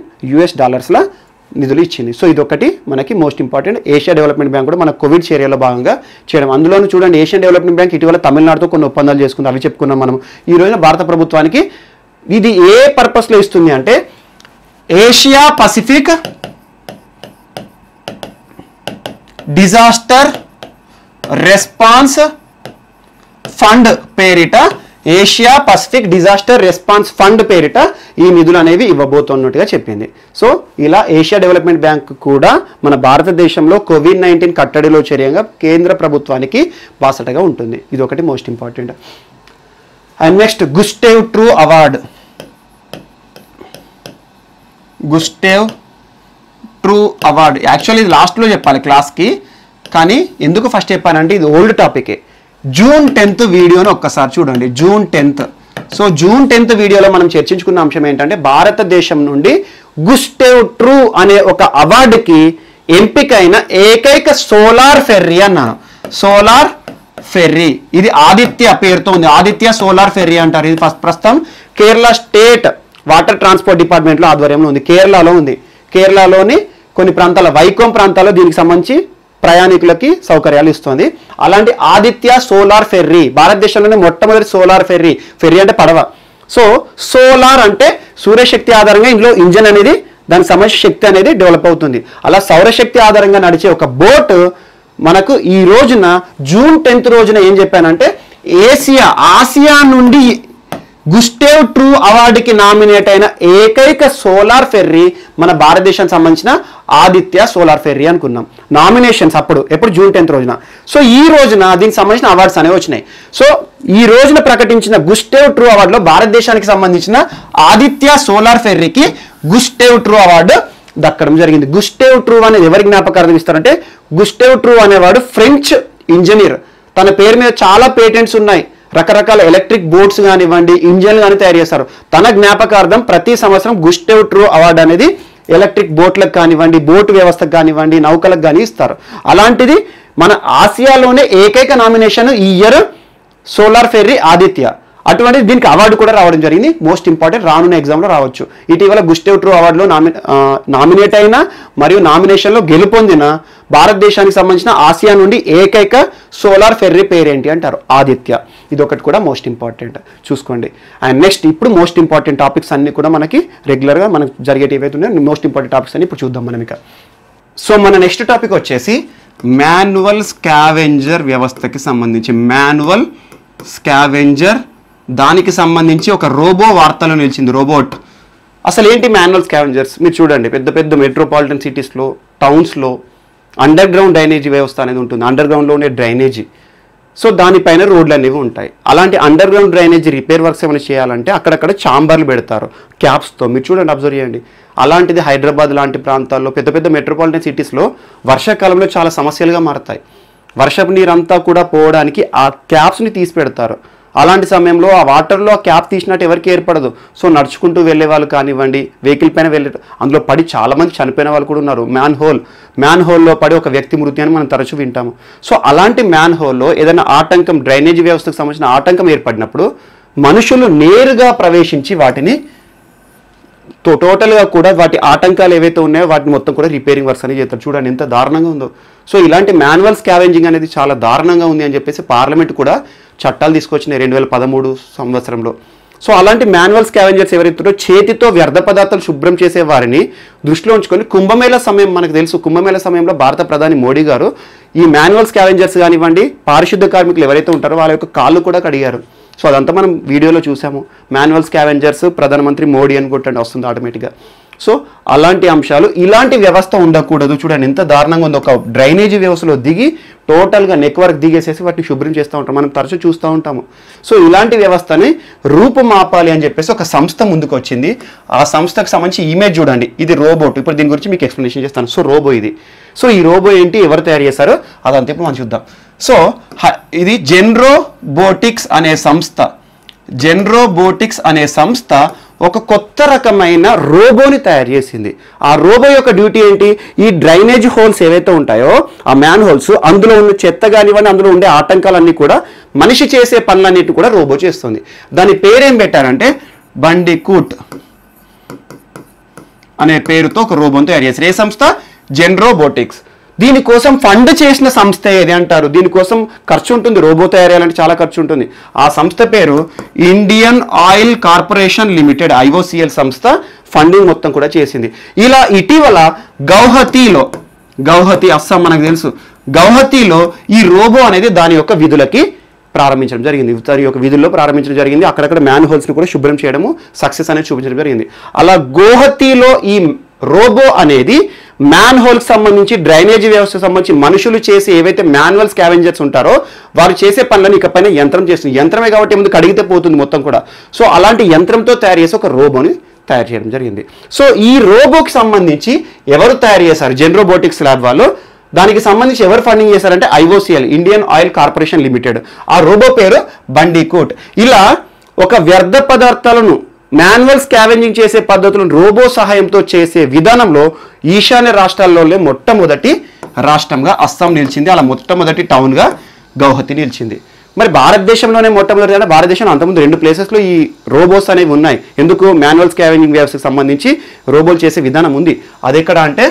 నిధులు ఇచ్చింది. సో ఇదొకటి మనకి most important. Asia development bank కూడా మన కోవిడ్ చర్యలో భాగంగా చేయడం. అందులోనూ చూడండి, ఏషియన్ డెవలప్మెంట్ బ్యాంక్ ఇటీవల తమిళనాడుతో కొన్ని ఒప్పందాలు చేసుకుంది, అవి చెప్పుకున్నాం మనం. ఈ రోజున భారత ప్రభుత్వానికి ఇది ఏ పర్పస్లో ఇస్తుంది అంటే Asia Pacific disaster response fund పేరిట, Asia Pacific disaster response fund పేరిట ఈ నిధులు అనేవి ఇవ్వబోతున్నట్టుగా చెప్పింది. సో ఇలా ఏషియా డెవలప్మెంట్ బ్యాంక్ కూడా మన భారతదేశంలో కోవిడ్-19 కట్టడిలో చర్యగా కేంద్ర ప్రభుత్వానికి బాసటగా ఉంటుంది. ఇది ఒకటి most important. And next Gustave Trouvé award. Gustave Trouvé award actually ఇది లాస్ట్లో చెప్పాలి క్లాస్కి, కానీ ఎందుకు ఫస్ట్ చెప్పానంటే ఇది ఓల్డ్ టాపికే. జూన్ 10th వీడియోని ఒక్కసారి చూడండి. June 10th. So June 10th వీడియోలో మనం చర్చించుకున్న అంశం ఏంటంటే భారతదేశం నుండి గుస్టేవ్ ట్రూ అనే ఒక అవార్డుకి ఎంపికైన ఏకైక సోలార్ ఫెర్రీ అన్నాను. సోలార్ ఫెర్రీ, ఇది ఆదిత్య పేరుతో ఉంది. ఆదిత్య సోలార్ ఫెర్రీ అంటారు. ఇది ప్రస్తుతం కేరళ స్టేట్ వాటర్ ట్రాన్స్పోర్ట్ డిపార్ట్మెంట్లో ఆధ్వర్యంలో ఉంది. కేరళలో ఉంది. కేరళలోని కొన్ని ప్రాంతాల వైకోం ప్రాంతాల్లో దీనికి సంబంధించి ప్రయాణికులకి సౌకర్యాలు ఇస్తుంది. అలాంటి ఆదిత్య సోలార్ ఫెర్రీ భారతదేశంలోనే మొట్టమొదటి సోలార్ ఫెర్రీ. ఫెర్రీ అంటే పడవ. సో సోలార్ అంటే సూర్యశక్తి ఆధారంగా ఇందులో ఇంజన్ అనేది దానికి సంబంధించిన శక్తి అనేది డెవలప్ అవుతుంది. అలా సౌరశక్తి ఆధారంగా నడిచే ఒక బోట్ మనకు ఈ రోజున జూన్ 10th రోజున ఏం చెప్పానంటే ఆసియా నుండి గుస్టేవ్ ట్రూ అవార్డుకి నామినేట్ అయిన ఏకైక సోలార్ ఫెర్రీ మన భారతదేశానికి సంబంధించిన ఆదిత్య సోలార్ ఫెర్రీ అనుకున్నాం. నామినేషన్స్ ఎప్పుడు జూన్ 10th రోజున. సో ఈ రోజున దీనికి సంబంధించిన అవార్డ్స్ అనేవి వచ్చినాయి. సో ఈ రోజున ప్రకటించిన గుస్టేవ్ ట్రూ అవార్డులో భారతదేశానికి సంబంధించిన ఆదిత్య సోలార్ ఫెర్రీకి గుస్టేవ్ ట్రూ అవార్డు దక్కడం జరిగింది. గుస్టేవ్ ట్రూ అనేది ఎవరికి జ్ఞాపకార్థం ఇస్తారంటే, గుస్టేవ్ ట్రూ అనేవాడు ఫ్రెంచ్ ఇంజనీర్. తన పేరు మీద చాలా పేటెంట్స్ ఉన్నాయి. రకరకాల ఎలక్ట్రిక్ బోట్స్ కానివ్వండి, ఇంజన్లు కానీ తయారు చేస్తారు. తన జ్ఞాపకార్థం ప్రతి సంవత్సరం గుస్టేవ్ ట్రూ అవార్డు అనేది ఎలక్ట్రిక్ బోట్లకు కానివ్వండి, బోట్ వ్యవస్థకు కానివ్వండి, నౌకలకు కానీ ఇస్తారు. అలాంటిది మన ఆసియాలోనే ఏకైక నామినేషన్ ఈ ఇయర్ సోలార్ ఫెర్రీ ఆదిత్య. అటువంటి దీనికి అవార్డు కూడా రావడం జరిగింది. మోస్ట్ ఇంపార్టెంట్, రానున్న ఎగ్జామ్లో రావచ్చు. ఇటీవల గుస్టేవ్ ట్రూ అవార్డులో నామినేట్ అయిన మరియు నామినేషన్లో గెలుపొందిన భారతదేశానికి సంబంధించిన ఆసియా నుండి ఏకైక సోలార్ ఫెర్రీ పేరేంటి అంటారు, ఆదిత్య. ఇదొకటి కూడా మోస్ట్ ఇంపార్టెంట్ చూసుకోండి. అండ్ నెక్స్ట్ ఇప్పుడు మోస్ట్ ఇంపార్టెంట్ టాపిక్స్ అన్ని కూడా మనకి రెగ్యులర్గా మనకు జరిగేటి ఏవైతే ఉన్నాయో మోస్ట్ ఇంపార్టెంట్ టాపిక్స్ అన్ని ఇప్పుడు చూద్దాం మనం ఇక. సో మన నెక్స్ట్ టాపిక్ వచ్చేసి మాన్యువల్ స్కావెంజర్ వ్యవస్థకి సంబంధించి, మాన్యువల్ స్కావెంజర్ దానికి సంబంధించి ఒక రోబో వార్తలో నిలిచింది, రోబోట్. అసలు ఏంటి మాన్యువల్ స్కావెంజర్స్? మీరు చూడండి, పెద్ద పెద్ద మెట్రోపాలిటన్ సిటీస్లో, టౌన్స్లో అండర్ గ్రౌండ్ డ్రైనేజీ వ్యవస్థ అనేది ఉంటుంది. అండర్ గ్రౌండ్లో ఉండే డ్రైనేజీ. సో దానిపైన రోడ్లు అనేవి ఉంటాయి. అలాంటి under ground drainage repair works ఏమైనా చేయాలంటే అక్కడక్కడ చాంబర్లు పెడతారు క్యాప్స్తో. మీరు చూడండి, అబ్జర్వ్ చేయండి. అలాంటిది హైదరాబాద్ లాంటి ప్రాంతాల్లో, పెద్ద పెద్ద మెట్రోపాలిటన్ సిటీస్లో వర్షాకాలంలో చాలా సమస్యలుగా మారతాయి. వర్షపు నీరంతా కూడా పోవడానికి ఆ క్యాప్స్ని తీసి పెడతారు. అలాంటి సమయంలో ఆ వాటర్లో ఆ క్యాప్ తీసినట్టు ఎవరికి ఏర్పడదు. సో నడుచుకుంటూ వెళ్ళే వాళ్ళు కానివ్వండి, వెహికల్ పైన వెళ్ళే, అందులో పడి చాలామంది చనిపోయిన వాళ్ళు కూడా ఉన్నారు. మ్యాన్ హోల్లో పడి ఒక వ్యక్తి మృతి అని మనం తరచూ వింటాము. సో అలాంటి మ్యాన్ హోల్లో ఏదైనా ఆటంకం, డ్రైనేజీ వ్యవస్థకు సంబంధించిన ఆటంకం ఏర్పడినప్పుడు మనుషులు నేరుగా ప్రవేశించి వాటిని టోటల్గా కూడా వాటి ఆటంకాలు ఏవైతే ఉన్నాయో వాటిని మొత్తం కూడా రిపేరింగ్ వర్క్స్ అనేది చేస్తారు. చూడండి ఎంత దారుణంగా ఉందో. సో ఇలాంటి మాన్యువల్ స్కావెంజింగ్ అనేది చాలా దారుణంగా ఉంది అని చెప్పేసి పార్లమెంట్ కూడా చట్టాలు తీసుకొచ్చినాయి 2013 సంవత్సరంలో. సో అలాంటి మాన్యువల్ స్కావెంజర్స్ ఎవరైతే చేతితో వ్యర్థ పదార్థాలు శుభ్రం చేసే వారిని దృష్టిలో ఉంచుకొని కుంభమేళ సమయం, మనకు తెలుసు కుంభమేళ సమయంలో భారత ప్రధాని మోడీ గారు ఈ మాన్యువల్ స్కావెంజర్స్ కానివ్వండి, పారిశుద్ధ కార్మికులు ఎవరైతే ఉంటారో వాళ్ళ యొక్క కాళ్ళు కూడా కడిగారు. సో అదంతా మనం వీడియోలో చూసాము. మాన్యువల్ స్కావెంజర్స్ ప్రధానమంత్రి మోడీ అని కొట్టండి వస్తుంది ఆటోమేటిక్గా. సో అలాంటి అంశాలు, ఇలాంటి వ్యవస్థ ఉండకూడదు. చూడండి ఎంత దారుణంగా ఉంది. ఒక డ్రైనేజీ వ్యవస్థలో దిగి టోటల్గా నెట్వర్క్ దిగేసేసి వాటిని శుభ్రం చేస్తూ ఉంటాం, మనం తరచూ చూస్తూ ఉంటాము. సో ఇలాంటి వ్యవస్థని రూపుమాపాలి అని చెప్పేసి ఒక సంస్థ ముందుకు వచ్చింది. ఆ సంస్థకు సంబంధించి ఇమేజ్ చూడండి, ఇది రోబోట్. ఇప్పుడు దీని గురించి మీకు ఎక్స్ప్లెనేషన్ చేస్తాను. సో రోబో ఇది. సో ఈ రోబో ఏంటి, ఎవరు తయారు చేశారో అదంతా ఇప్పుడు మనం చూద్దాం. సో ఇది జెన్రోబోటిక్స్ అనే సంస్థ. జెన్రోబోటిక్స్ అనే సంస్థ ఒక కొత్త రకమైన రోబోని తయారు చేసింది. ఆ రోబో యొక్క డ్యూటీ ఏంటి, ఈ డ్రైనేజ్ హోల్స్ ఏవైతే ఉంటాయో ఆ మ్యాన్ హోల్స్, అందులో ఉన్న చెత్త కానివ్వండి, అందులో ఉండే ఆటంకాలన్నీ కూడా మనిషి చేసే పనులన్నిటి కూడా రోబో చేస్తుంది. దాని పేరేం పెట్టారంటే బండికూట్ అనే పేరుతో ఒక రోబోని తయారు చేశారు. ఏ సంస్థ, జెన్రోబోటిక్స్. దీనికోసం ఫండ్ చేసిన సంస్థ ఏది అంటారు, దీనికోసం ఖర్చు ఉంటుంది, రోబో తయారు చేయాలంటే చాలా ఖర్చు ఉంటుంది. ఆ సంస్థ పేరు Indian oil corporation limited, IOCL సంస్థ ఫండింగ్ మొత్తం కూడా చేసింది. ఇలా ఇటీవల గౌహతి అస్సాం మనకు తెలుసు, గౌహతిలో ఈ రోబో అనేది దాని యొక్క విధులకి ప్రారంభించడం జరిగింది. దాని యొక్క విధుల్లో ప్రారంభించడం జరిగింది. అక్కడక్కడ మ్యాన్ హోల్స్ని కూడా శుభ్రం చేయడము సక్సెస్ అనేది చూపించడం జరిగింది. అలా గౌహతిలో ఈ రోబో అనేది మ్యాన్ హోల్కి సంబంధించి, డ్రైనేజీ వ్యవస్థకు సంబంధించి మనుషులు చేసి ఏవైతే మాన్యువల్ స్కావెంజర్స్ ఉంటారో వారు చేసే పనులను ఇకపైన యంత్రం చేస్తుంది. యంత్రమే కాబట్టి ముందు కడిగితే పోతుంది మొత్తం కూడా. సో అలాంటి యంత్రంతో తయారు చేసి ఒక రోబోని తయారు చేయడం జరిగింది. సో ఈ రోబోకి సంబంధించి ఎవరు తయారు చేశారు, జెన్రోబోటిక్స్ ల్యాబ్ వాళ్ళు. దానికి సంబంధించి ఎవరు ఫండింగ్ చేశారంటే IOCL, Indian oil corporation limited. ఆ రోబో పేరు బండికూట్. ఇలా ఒక వ్యర్థ పదార్థాలను మాన్యువల్ స్కావెంజింగ్ చేసే పద్ధతులను రోబో సహాయంతో చేసే విధానంలో ఈశాన్య రాష్ట్రాల్లోనే మొట్టమొదటి రాష్ట్రంగా అస్సాం నిలిచింది. అలా మొట్టమొదటి టౌన్గా గౌహతి నిలిచింది. మరి భారతదేశంలోనే మొట్టమొదటి అంటే భారతదేశంలో అంతకుముందు 2 ప్లేసెస్లో ఈ రోబోస్ అనేవి ఉన్నాయి. ఎందుకు, మాన్యువల్ స్కావెంజింగ్ వ్యవస్థకు సంబంధించి రోబోలు చేసే విధానం ఉంది. అది ఎక్కడ అంటే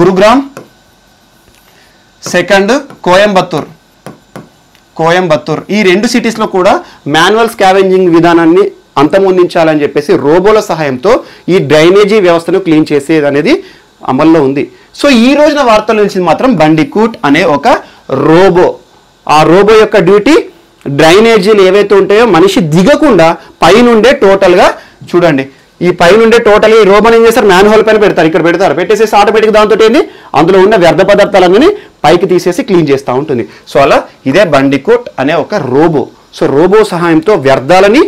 గురుగ్రామ్, సెకండ్ కోయంబత్తూర్. ఈ 2 సిటీస్లో కూడా మాన్యువల్ స్కావెంజింగ్ విధానాన్ని అంతమొందించాలని చెప్పేసి రోబోల సహాయంతో ఈ డ్రైనేజీ వ్యవస్థను క్లీన్ చేసేది అనేది అమల్లో ఉంది. సో ఈ రోజున వార్తలు నిలిచింది మాత్రం బండికూట్ అనే ఒక రోబో. ఆ రోబో యొక్క డ్యూటీ డ్రైనేజీలు ఏవైతే ఉంటాయో మనిషి దిగకుండా పైనుండే టోటల్గా చూడండి, ఈ పైనుండే టోటల్గా ఈ రోబోని ఏం చేస్తారు, మ్యాన్ హోల్ పైన పెడతారు, ఇక్కడ పెడతారు, పెట్టేసేసి ఆటోమేటిక్ దాంతో ఏంది అందులో ఉన్న వ్యర్థ పదార్థాలన్నీ పైకి తీసేసి క్లీన్ చేస్తూ ఉంటుంది. సో అలా ఇదే బండికూట్ అనే ఒక రోబో. సో రోబో సహాయంతో వ్యర్థాలని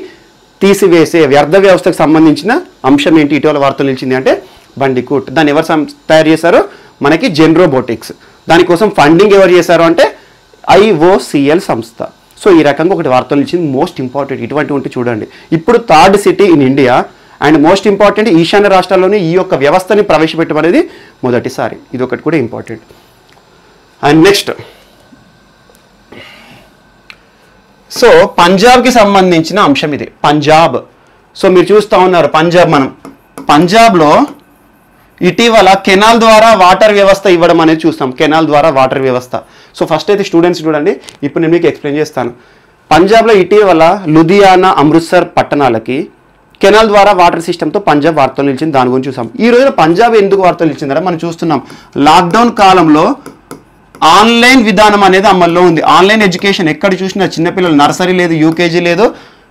తీసివేసే వ్యర్థ వ్యవస్థకు సంబంధించిన అంశం ఏంటి ఇటీవల వార్తలు నిలిచింది అంటే బండికూట్. దాన్ని ఎవరు తయారు చేశారో మనకి జెన్రోబోటిక్స్. దానికోసం ఫండింగ్ ఎవరు చేశారు అంటే IOCL సంస్థ. సో ఈ రకంగా ఒకటి వార్తలు నిలిచింది. మోస్ట్ ఇంపార్టెంట్ ఇటువంటి ఉంటే చూడండి. ఇప్పుడు 3rd city in India and most important ఈశాన్య రాష్ట్రాల్లోనే ఈ యొక్క వ్యవస్థని ప్రవేశపెట్టడం అనేది మొదటిసారి. ఇది ఒకటి కూడా ఇంపార్టెంట్. అండ్ నెక్స్ట్, సో పంజాబ్కి సంబంధించిన అంశం ఇది. పంజాబ్. సో మీరు చూస్తూ ఉన్నారు పంజాబ్లో ఇటీవల కెనాల్ ద్వారా వాటర్ వ్యవస్థ ఇవ్వడం అనేది చూస్తాం. కెనాల్ ద్వారా వాటర్ వ్యవస్థ. సో ఫస్ట్ అయితే స్టూడెంట్స్ చూడండి, ఇప్పుడు నేను మీకు ఎక్స్ప్లెయిన్ చేస్తాను. పంజాబ్లో ఇటీవల లుధియానా, అమృత్సర్ పట్టణాలకి కెనాల్ ద్వారా వాటర్ సిస్టమ్తో పంజాబ్ వార్తలు నిలిచింది. దాని గురించి చూసాం. ఈ రోజున పంజాబ్ ఎందుకు వార్తలు నిలిచిందంటే మనం చూస్తున్నాం లాక్డౌన్ కాలంలో ఆన్లైన్ విధానం అనేది అమల్లో ఉంది. ఆన్లైన్ ఎడ్యుకేషన్ ఎక్కడ చూసినా చిన్నపిల్లలు, నర్సరీ లేదు, యూకేజీ లేదు,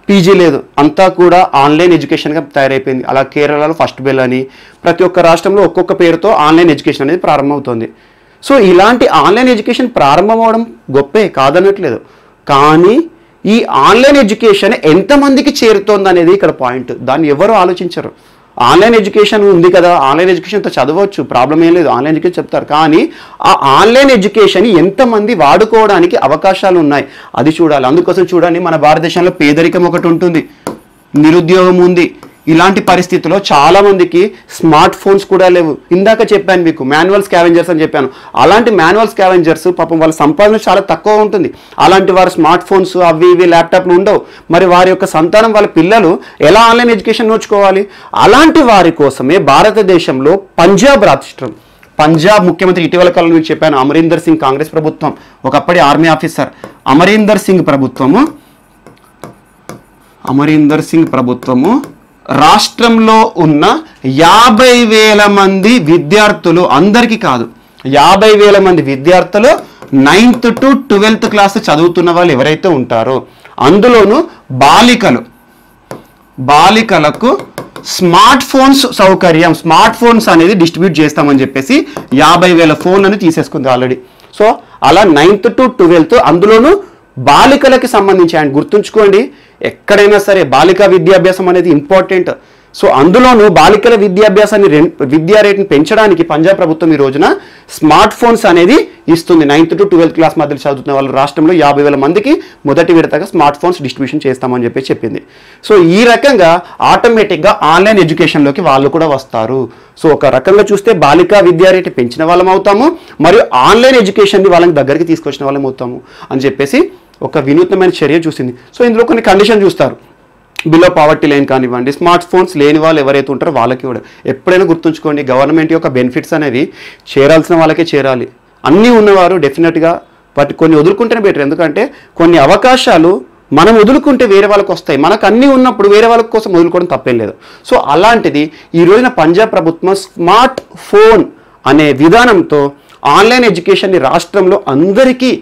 పీజీ లేదు, అంతా కూడా ఆన్లైన్ ఎడ్యుకేషన్గా తయారైపోయింది. అలా కేరళలో ఫస్ట్ బెల్ అని ప్రతి ఒక్క రాష్ట్రంలో ఒక్కొక్క పేరుతో ఆన్లైన్ ఎడ్యుకేషన్ అనేది ప్రారంభమవుతుంది. సో ఇలాంటి ఆన్లైన్ ఎడ్యుకేషన్ ప్రారంభం అవడం గొప్పే, కాదనట్లేదు. కానీ ఈ ఆన్లైన్ ఎడ్యుకేషన్ ఎంతమందికి చేరుతోంది అనేది ఇక్కడ పాయింట్. దాన్ని ఎవరు ఆలోచించరు. ఆన్లైన్ ఎడ్యుకేషన్ ఉంది కదా, ఆన్లైన్ ఎడ్యుకేషన్తో చదవచ్చు, ప్రాబ్లం ఏం లేదు, ఆన్లైన్ ఎడ్యుకేషన్ చెప్తారు. కానీ ఆ ఆన్లైన్ ఎడ్యుకేషన్ ఎంతమంది వాడుకోవడానికి అవకాశాలు ఉన్నాయి అది చూడాలి. అందుకోసం చూడండి, మన భారతదేశంలో పేదరికం ఒకటి ఉంటుంది, నిరుద్యోగం ఉంది. ఇలాంటి పరిస్థితుల్లో చాలామందికి స్మార్ట్ ఫోన్స్ కూడా లేవు. ఇందాక చెప్పాను మీకు మాన్యువల్ స్కావెంజర్స్ అని చెప్పాను. అలాంటి మాన్యువల్ స్కావెంజర్స్ పాపం వాళ్ళ సంపాదన చాలా తక్కువ ఉంటుంది. అలాంటి వారు స్మార్ట్ ఫోన్స్ అవి ఇవి ల్యాప్టాప్లు ఉండవు. మరి వారి యొక్క సంతానం, వాళ్ళ పిల్లలు ఎలా ఆన్లైన్ ఎడ్యుకేషన్ నేర్చుకోవాలి? అలాంటి వారి కోసమే భారతదేశంలో పంజాబ్ రాష్ట్రం, పంజాబ్ ముఖ్యమంత్రి ఇటీవల కాలంలో మీకు చెప్పాను, అమరీందర్ సింగ్, కాంగ్రెస్ ప్రభుత్వం, ఒకప్పటి ఆర్మీ ఆఫీసర్ అమరీందర్ సింగ్ ప్రభుత్వము రాష్ట్రంలో ఉన్న 50,000 మంది విద్యార్థులు, అందరికీ కాదు, 50,000 మంది విద్యార్థులు 9th to 12th క్లాస్ చదువుతున్న వాళ్ళు ఎవరైతే ఉంటారో అందులోనూ బాలికలకు స్మార్ట్ ఫోన్స్ సౌకర్యం, స్మార్ట్ ఫోన్స్ అనేది డిస్ట్రిబ్యూట్ చేస్తామని చెప్పేసి 50,000 ఫోన్లను తీసేసుకుంది ఆల్రెడీ. సో అలా 9th to 12th అందులోనూ బాలికలకి సంబంధించి ఆయన గుర్తుంచుకోండి, ఎక్కడైనా సరే బాలికా విద్యాభ్యాసం అనేది ఇంపార్టెంట్. సో అందులోనూ బాలికల విద్యాభ్యాసాన్ని విద్యా రేటుని పెంచడానికి పంజాబ్ ప్రభుత్వం ఈ రోజున స్మార్ట్ ఫోన్స్ అనేది ఇస్తుంది. 9th to 12th క్లాస్ మధ్యలో చదువుతున్న వాళ్ళు రాష్ట్రంలో 50,000 మందికి మొదటి విడతగా స్మార్ట్ ఫోన్స్ డిస్ట్రిబ్యూషన్ చేస్తామని చెప్పి చెప్పింది. సో ఈ రకంగా ఆటోమేటిక్గా ఆన్లైన్ ఎడ్యుకేషన్లోకి వాళ్ళు కూడా వస్తారు. సో ఒక రకంగా చూస్తే బాలికా విద్యా రేటు పెంచిన వాళ్ళం అవుతాము, మరియు ఆన్లైన్ ఎడ్యుకేషన్ని వాళ్ళకి దగ్గరికి తీసుకొచ్చిన వాళ్ళం అవుతాము అని చెప్పేసి ఒక వినూత్నమైన చర్య చూసింది. సో ఇందులో కొన్ని కండిషన్ చూస్తారు, బిలో పావర్టీ లైన్ కానివ్వండి, స్మార్ట్ ఫోన్స్ లేని వాళ్ళు ఎవరైతే ఉంటారో వాళ్ళకి కూడా. ఎప్పుడైనా గుర్తుంచుకోండి, గవర్నమెంట్ యొక్క బెనిఫిట్స్ అనేవి చేరాల్సిన వాళ్ళకే చేరాలి. అన్నీ ఉన్నవారు డెఫినెట్గా వాటి కొన్ని వదులుకుంటేనే బెటర్. ఎందుకంటే కొన్ని అవకాశాలు మనం వదులుకుంటే వేరే వాళ్ళకి వస్తాయి, మనకు అన్నీ ఉన్నప్పుడు వేరే వాళ్ళ కోసం వదులుకోవడం తప్పేం లేదు. సో అలాంటిది ఈ రోజున పంజాబ్ ప్రభుత్వం స్మార్ట్ ఫోన్ అనే విధానంతో ఆన్లైన్ ఎడ్యుకేషన్ని రాష్ట్రంలో అందరికీ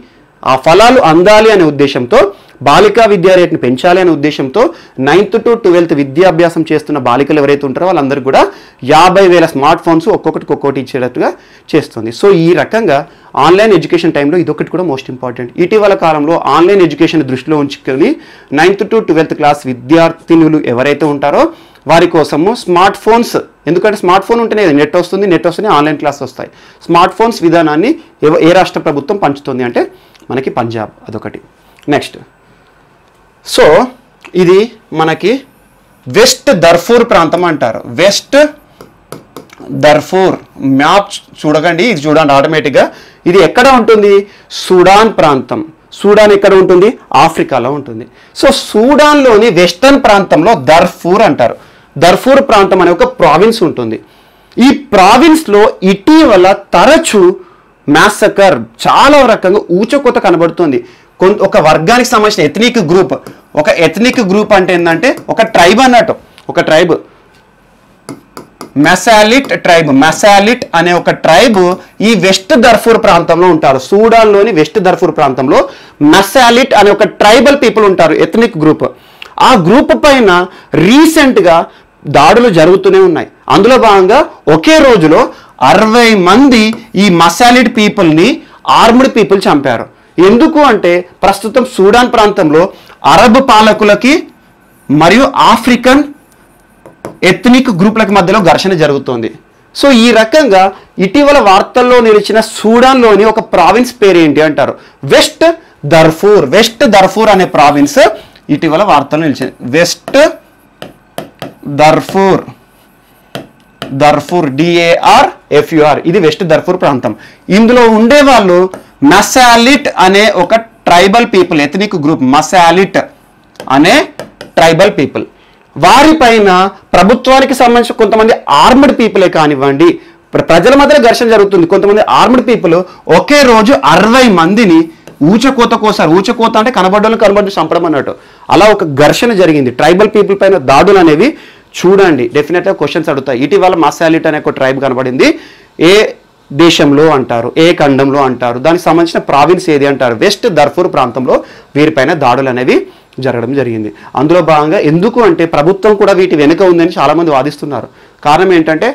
ఆ ఫలాలు అందాలి అనే ఉద్దేశంతో, బాలికా విద్యా రేటుని పెంచాలి అనే ఉద్దేశంతో 9th to 12th విద్యాభ్యాసం చేస్తున్న బాలికలు ఎవరైతే ఉంటారో వాళ్ళందరికీ కూడా 50,000 స్మార్ట్ ఫోన్స్ ఒక్కొక్కటి ఇచ్చేటట్టుగా చేస్తుంది. సో ఈ రకంగా ఆన్లైన్ ఎడ్యుకేషన్ టైంలో ఇదొకటి కూడా మోస్ట్ ఇంపార్టెంట్. ఇటీవల కాలంలో ఆన్లైన్ ఎడ్యుకేషన్ దృష్టిలో ఉంచుకొని 9th to 12th క్లాస్ విద్యార్థినులు ఎవరైతే ఉంటారో వారి కోసము స్మార్ట్ ఫోన్స్, ఎందుకంటే స్మార్ట్ ఫోన్ ఉంటేనే నెట్ వస్తుంది ఆన్లైన్ క్లాస్ వస్తాయి. స్మార్ట్ ఫోన్స్ విధానాన్ని ఏ రాష్ట్ర ప్రభుత్వం పంచుతుంది అంటే మనకి పంజాబ్, అదొకటి. నెక్స్ట్, సో ఇది మనకి వెస్ట్ దర్ఫూర్ ప్రాంతం అంటారు. వెస్ట్ దర్ఫూర్ మ్యాప్ చూడకండి, ఇది చూడండి ఆటోమేటిక్గా. ఇది ఎక్కడ ఉంటుంది? సూడాన్ ప్రాంతం. సూడాన్ ఎక్కడ ఉంటుంది? ఆఫ్రికాలో ఉంటుంది. సో సూడాన్లోని వెస్టర్న్ ప్రాంతంలో దర్ఫూర్ అంటారు. దర్ఫూర్ ప్రాంతం అనే ఒక ప్రావిన్స్ ఉంటుంది. ఈ ప్రావిన్స్లో ఇటీవల తరచూ మ్యాసకర్, చాలా రకంగా ఊచకోత కనబడుతుంది. ఒక వర్గానికి సంబంధించిన ఎథనిక్ గ్రూప్ అంటే ఏంటంటే ఒక ట్రైబ్ అన్నట్టు, ఒక ట్రైబ్ మెసాలిట్ అనే ఒక ట్రైబ్ ఈ వెస్ట్ దర్ఫూర్ ప్రాంతంలో ఉంటారు. సూడాన్లోని వెస్ట్ దర్ఫూర్ ప్రాంతంలో మెసాలిట్ అనే ఒక ట్రైబల్ పీపుల్ ఉంటారు, ఎథనిక్ గ్రూప్. ఆ గ్రూప్ పైన రీసెంట్గా దాడులు జరుగుతూనే ఉన్నాయి. అందులో భాగంగా ఒకే రోజులో 60 మంది ఈ మెసాలిట్ పీపుల్ని ఆర్మ్డ్ పీపుల్ చంపారు. ఎందుకు అంటే ప్రస్తుతం సూడాన్ ప్రాంతంలో అరబ్ పాలకులకి మరియు ఆఫ్రికన్ ఎథనిక్ గ్రూప్లకి మధ్యలో ఘర్షణ జరుగుతోంది. సో ఈ రకంగా ఇటీవల వార్తల్లో నిలిచిన సూడాన్లోని ఒక ప్రావిన్స్ పేరు ఏంటి అంటారు? వెస్ట్ దర్ఫూర్ అనే ప్రావిన్స్ ఇటీవల వార్తల్లో నిలిచింది. వెస్ట్ దర్ఫూర్ DARFUR, ఇది వెస్ట్ దర్ఫూర్ ప్రాంతం. ఇందులో ఉండే వాళ్ళు మెసాలిట్ అనే ఒక ట్రైబల్ పీపుల్, ఎథనిక్ గ్రూప్ మెసాలిట్ అనే ట్రైబల్ పీపుల్. వారిపైన ప్రభుత్వానికి సంబంధించిన కొంతమంది ఆర్మ్డ్ పీపులే కానివ్వండి, ప్రజల మధ్యలో ఘర్షణ జరుగుతుంది. కొంతమంది ఆర్మ్డ్ పీపుల్ ఒకే రోజు 60 మందిని ఊచకోత కోసారు. ఊచకోత అంటే కనబడ్డ చంపడం అన్నట్టు. అలా ఒక ఘర్షణ జరిగింది. ట్రైబల్ పీపుల్ పైన దాడులు అనేవి చూడండి, డెఫినెట్గా క్వశ్చన్స్ అడుగుతాయి. ఇటీవల మెసాలిట్ అనే ఒక ట్రైబ్ కనబడింది. ఏ దేశంలో అంటారు, ఏ ఖండంలో అంటారు, దానికి సంబంధించిన ప్రావిన్స్ ఏది అంటారు? వెస్ట్ దర్ఫూర్ ప్రాంతంలో వీరిపైన దాడులు అనేవి జరగడం జరిగింది. అందులో భాగంగా ఎందుకు అంటే ప్రభుత్వం కూడా వీటి వెనుక ఉందని చాలామంది వాదిస్తున్నారు. కారణం ఏంటంటే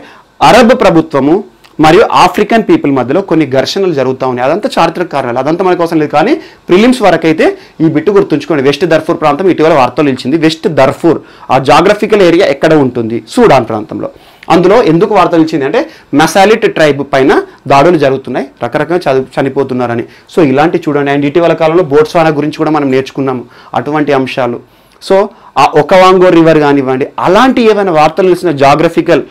అరబ్ ప్రభుత్వము మరియు ఆఫ్రికన్ పీపుల్ మధ్యలో కొన్ని ఘర్షణలు జరుగుతూ ఉన్నాయి. అదంతా చారిత్రక కారణాలు, అదంతా మనకు అవసరం లేదు. కానీ ప్రిలిమ్స్ వరకైతే ఈ బిట్టు గుర్తుంచుకోండి. వెస్ట్ దర్ఫూర్ ప్రాంతం ఇటీవల వార్తలు నిలిచింది. వెస్ట్ దర్ఫూర్ ఆ జాగ్రఫికల్ ఏరియా ఎక్కడ ఉంటుంది? సూడాన్ ప్రాంతంలో. అందులో ఎందుకు వార్తలు ఇచ్చింది అంటే మెసాలిట్ ట్రైబ్ పైన దాడులు జరుగుతున్నాయి, రకరకాల చనిపోతున్నారని. సో ఇలాంటి చూడండి. అండ్ ఇటీవల కాలంలో బోట్స్వానా గురించి కూడా మనం నేర్చుకున్నాము, అటువంటి అంశాలు. సో ఆ ఒకాంగో రివర్ కానివ్వండి, అలాంటి ఏమైనా వార్తలు నిలిచిన జాగ్రఫికల్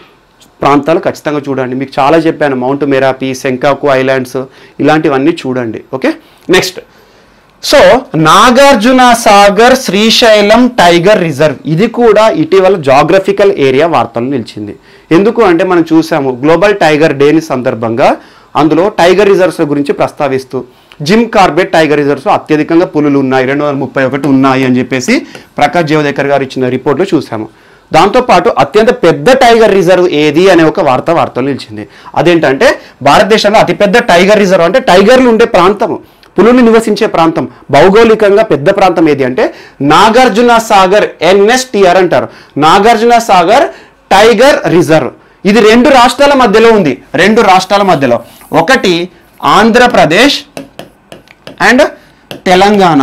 ప్రాంతాలు ఖచ్చితంగా చూడండి. మీకు చాలా చెప్పాను, మౌంట్ మెరాపి, సెంకాకు ఐలాండ్స్, ఇలాంటివన్నీ చూడండి. Okay, next. So Nagarjuna Sagar Srisailam tiger reserve, ఇది కూడా ఇటీవల జాగ్రఫికల్ ఏరియా వార్తలు నిలిచింది. ఎందుకు అంటే మనం చూసాము గ్లోబల్ టైగర్ డేని సందర్భంగా అందులో టైగర్ రిజర్వ్స్ గురించి ప్రస్తావిస్తూ జిమ్ కార్బెట్ టైగర్ రిజర్వ్స్ అత్యధికంగా పులులు ఉన్నాయి, 231 ఉన్నాయి అని చెప్పేసి ప్రకాష్ జవదేకర్ గారు ఇచ్చిన రిపోర్ట్లో చూసాము. దాంతోపాటు అత్యంత పెద్ద టైగర్ రిజర్వ్ ఏది అనే ఒక వార్తలు నిలిచింది. అదేంటంటే భారతదేశంలో అతిపెద్ద టైగర్ రిజర్వ్ అంటే టైగర్లు ఉండే ప్రాంతము. పులులు నివసించే ప్రాంతం, భౌగోళికంగా పెద్ద ప్రాంతం ఏది అంటే నాగార్జున సాగర్, NSTR అంటారు. Nagarjuna Sagar tiger reserve. ఇది 2 రాష్ట్రాల మధ్యలో ఉంది. 2 రాష్ట్రాల మధ్యలో, ఒకటి ఆంధ్రప్రదేశ్ అండ్ తెలంగాణ.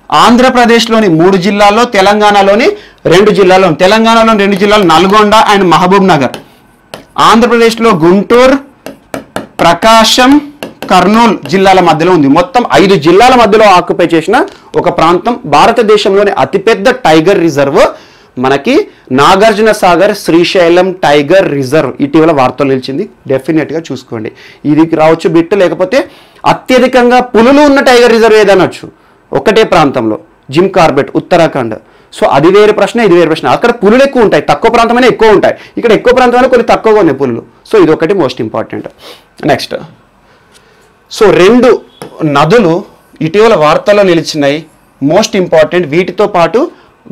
ఆంధ్రప్రదేశ్లోని 3 జిల్లాల్లో, తెలంగాణలోని 2 జిల్లాల్లో. తెలంగాణలోని 2 జిల్లాలు నల్గొండ అండ్ మహబూబ్ నగర్. ఆంధ్రప్రదేశ్లో గుంటూరు, ప్రకాశం, కర్నూలు జిల్లాల మధ్యలో ఉంది. మొత్తం 5 జిల్లాల మధ్యలో ఆక్యుపై చేసిన ఒక ప్రాంతం. భారతదేశంలోని అతిపెద్ద టైగర్ రిజర్వ్ మనకి నాగార్జున సాగర్ శ్రీశైలం టైగర్ రిజర్వ్ ఇటీవల వార్తలు నిలిచింది. డెఫినెట్గా చూసుకోండి. ఇది రావచ్చు బిట్. లేకపోతే అత్యధికంగా పులులు ఉన్న టైగర్ రిజర్వ్ ఏదనొచ్చు ఒకటే ప్రాంతంలో, జిమ్ కార్బెట్, ఉత్తరాఖండ్. సో అది వేరే ప్రశ్న, ఇది వేరే ప్రశ్న. అక్కడ పులులు ఎక్కువ ఉంటాయి, తక్కువ ప్రాంతమైనా ఎక్కువ ఉంటాయి. ఇక్కడ ఎక్కువ ప్రాంతంలో కొన్ని తక్కువగా ఉన్నాయి పులులు. సో ఇది ఒకటి మోస్ట్ ఇంపార్టెంట్. నెక్స్ట్, సో 2 నదులు ఇటీవల వార్తల్లో నిలిచినాయి, మోస్ట్ ఇంపార్టెంట్. వీటితో పాటు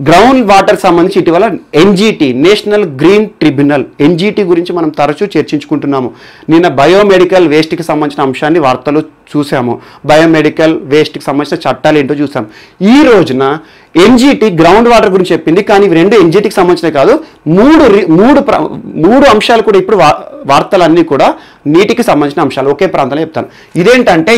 గ్రౌండ్ వాటర్ సంబంధించి ఇటీవల NGT, national green tribunal, NGT గురించి మనం తరచూ చర్చించుకుంటున్నాము. నిన్న బయోమెడికల్ వేస్ట్కి సంబంధించిన అంశాన్ని వార్తలు చూసాము. బయోమెడికల్ వేస్ట్కి సంబంధించిన చట్టాలు ఏంటో చూసాం. ఈ రోజున NGT గ్రౌండ్ వాటర్ గురించి చెప్పింది. కానీ ఇవి 2 NGTకి సంబంధించినవి కాదు, 3 అంశాలు కూడా ఇప్పుడు వార్తలన్నీ కూడా నీటికి సంబంధించిన అంశాలు. ఒకే ప్రాంతంలో చెప్తాను. ఇదేంటంటే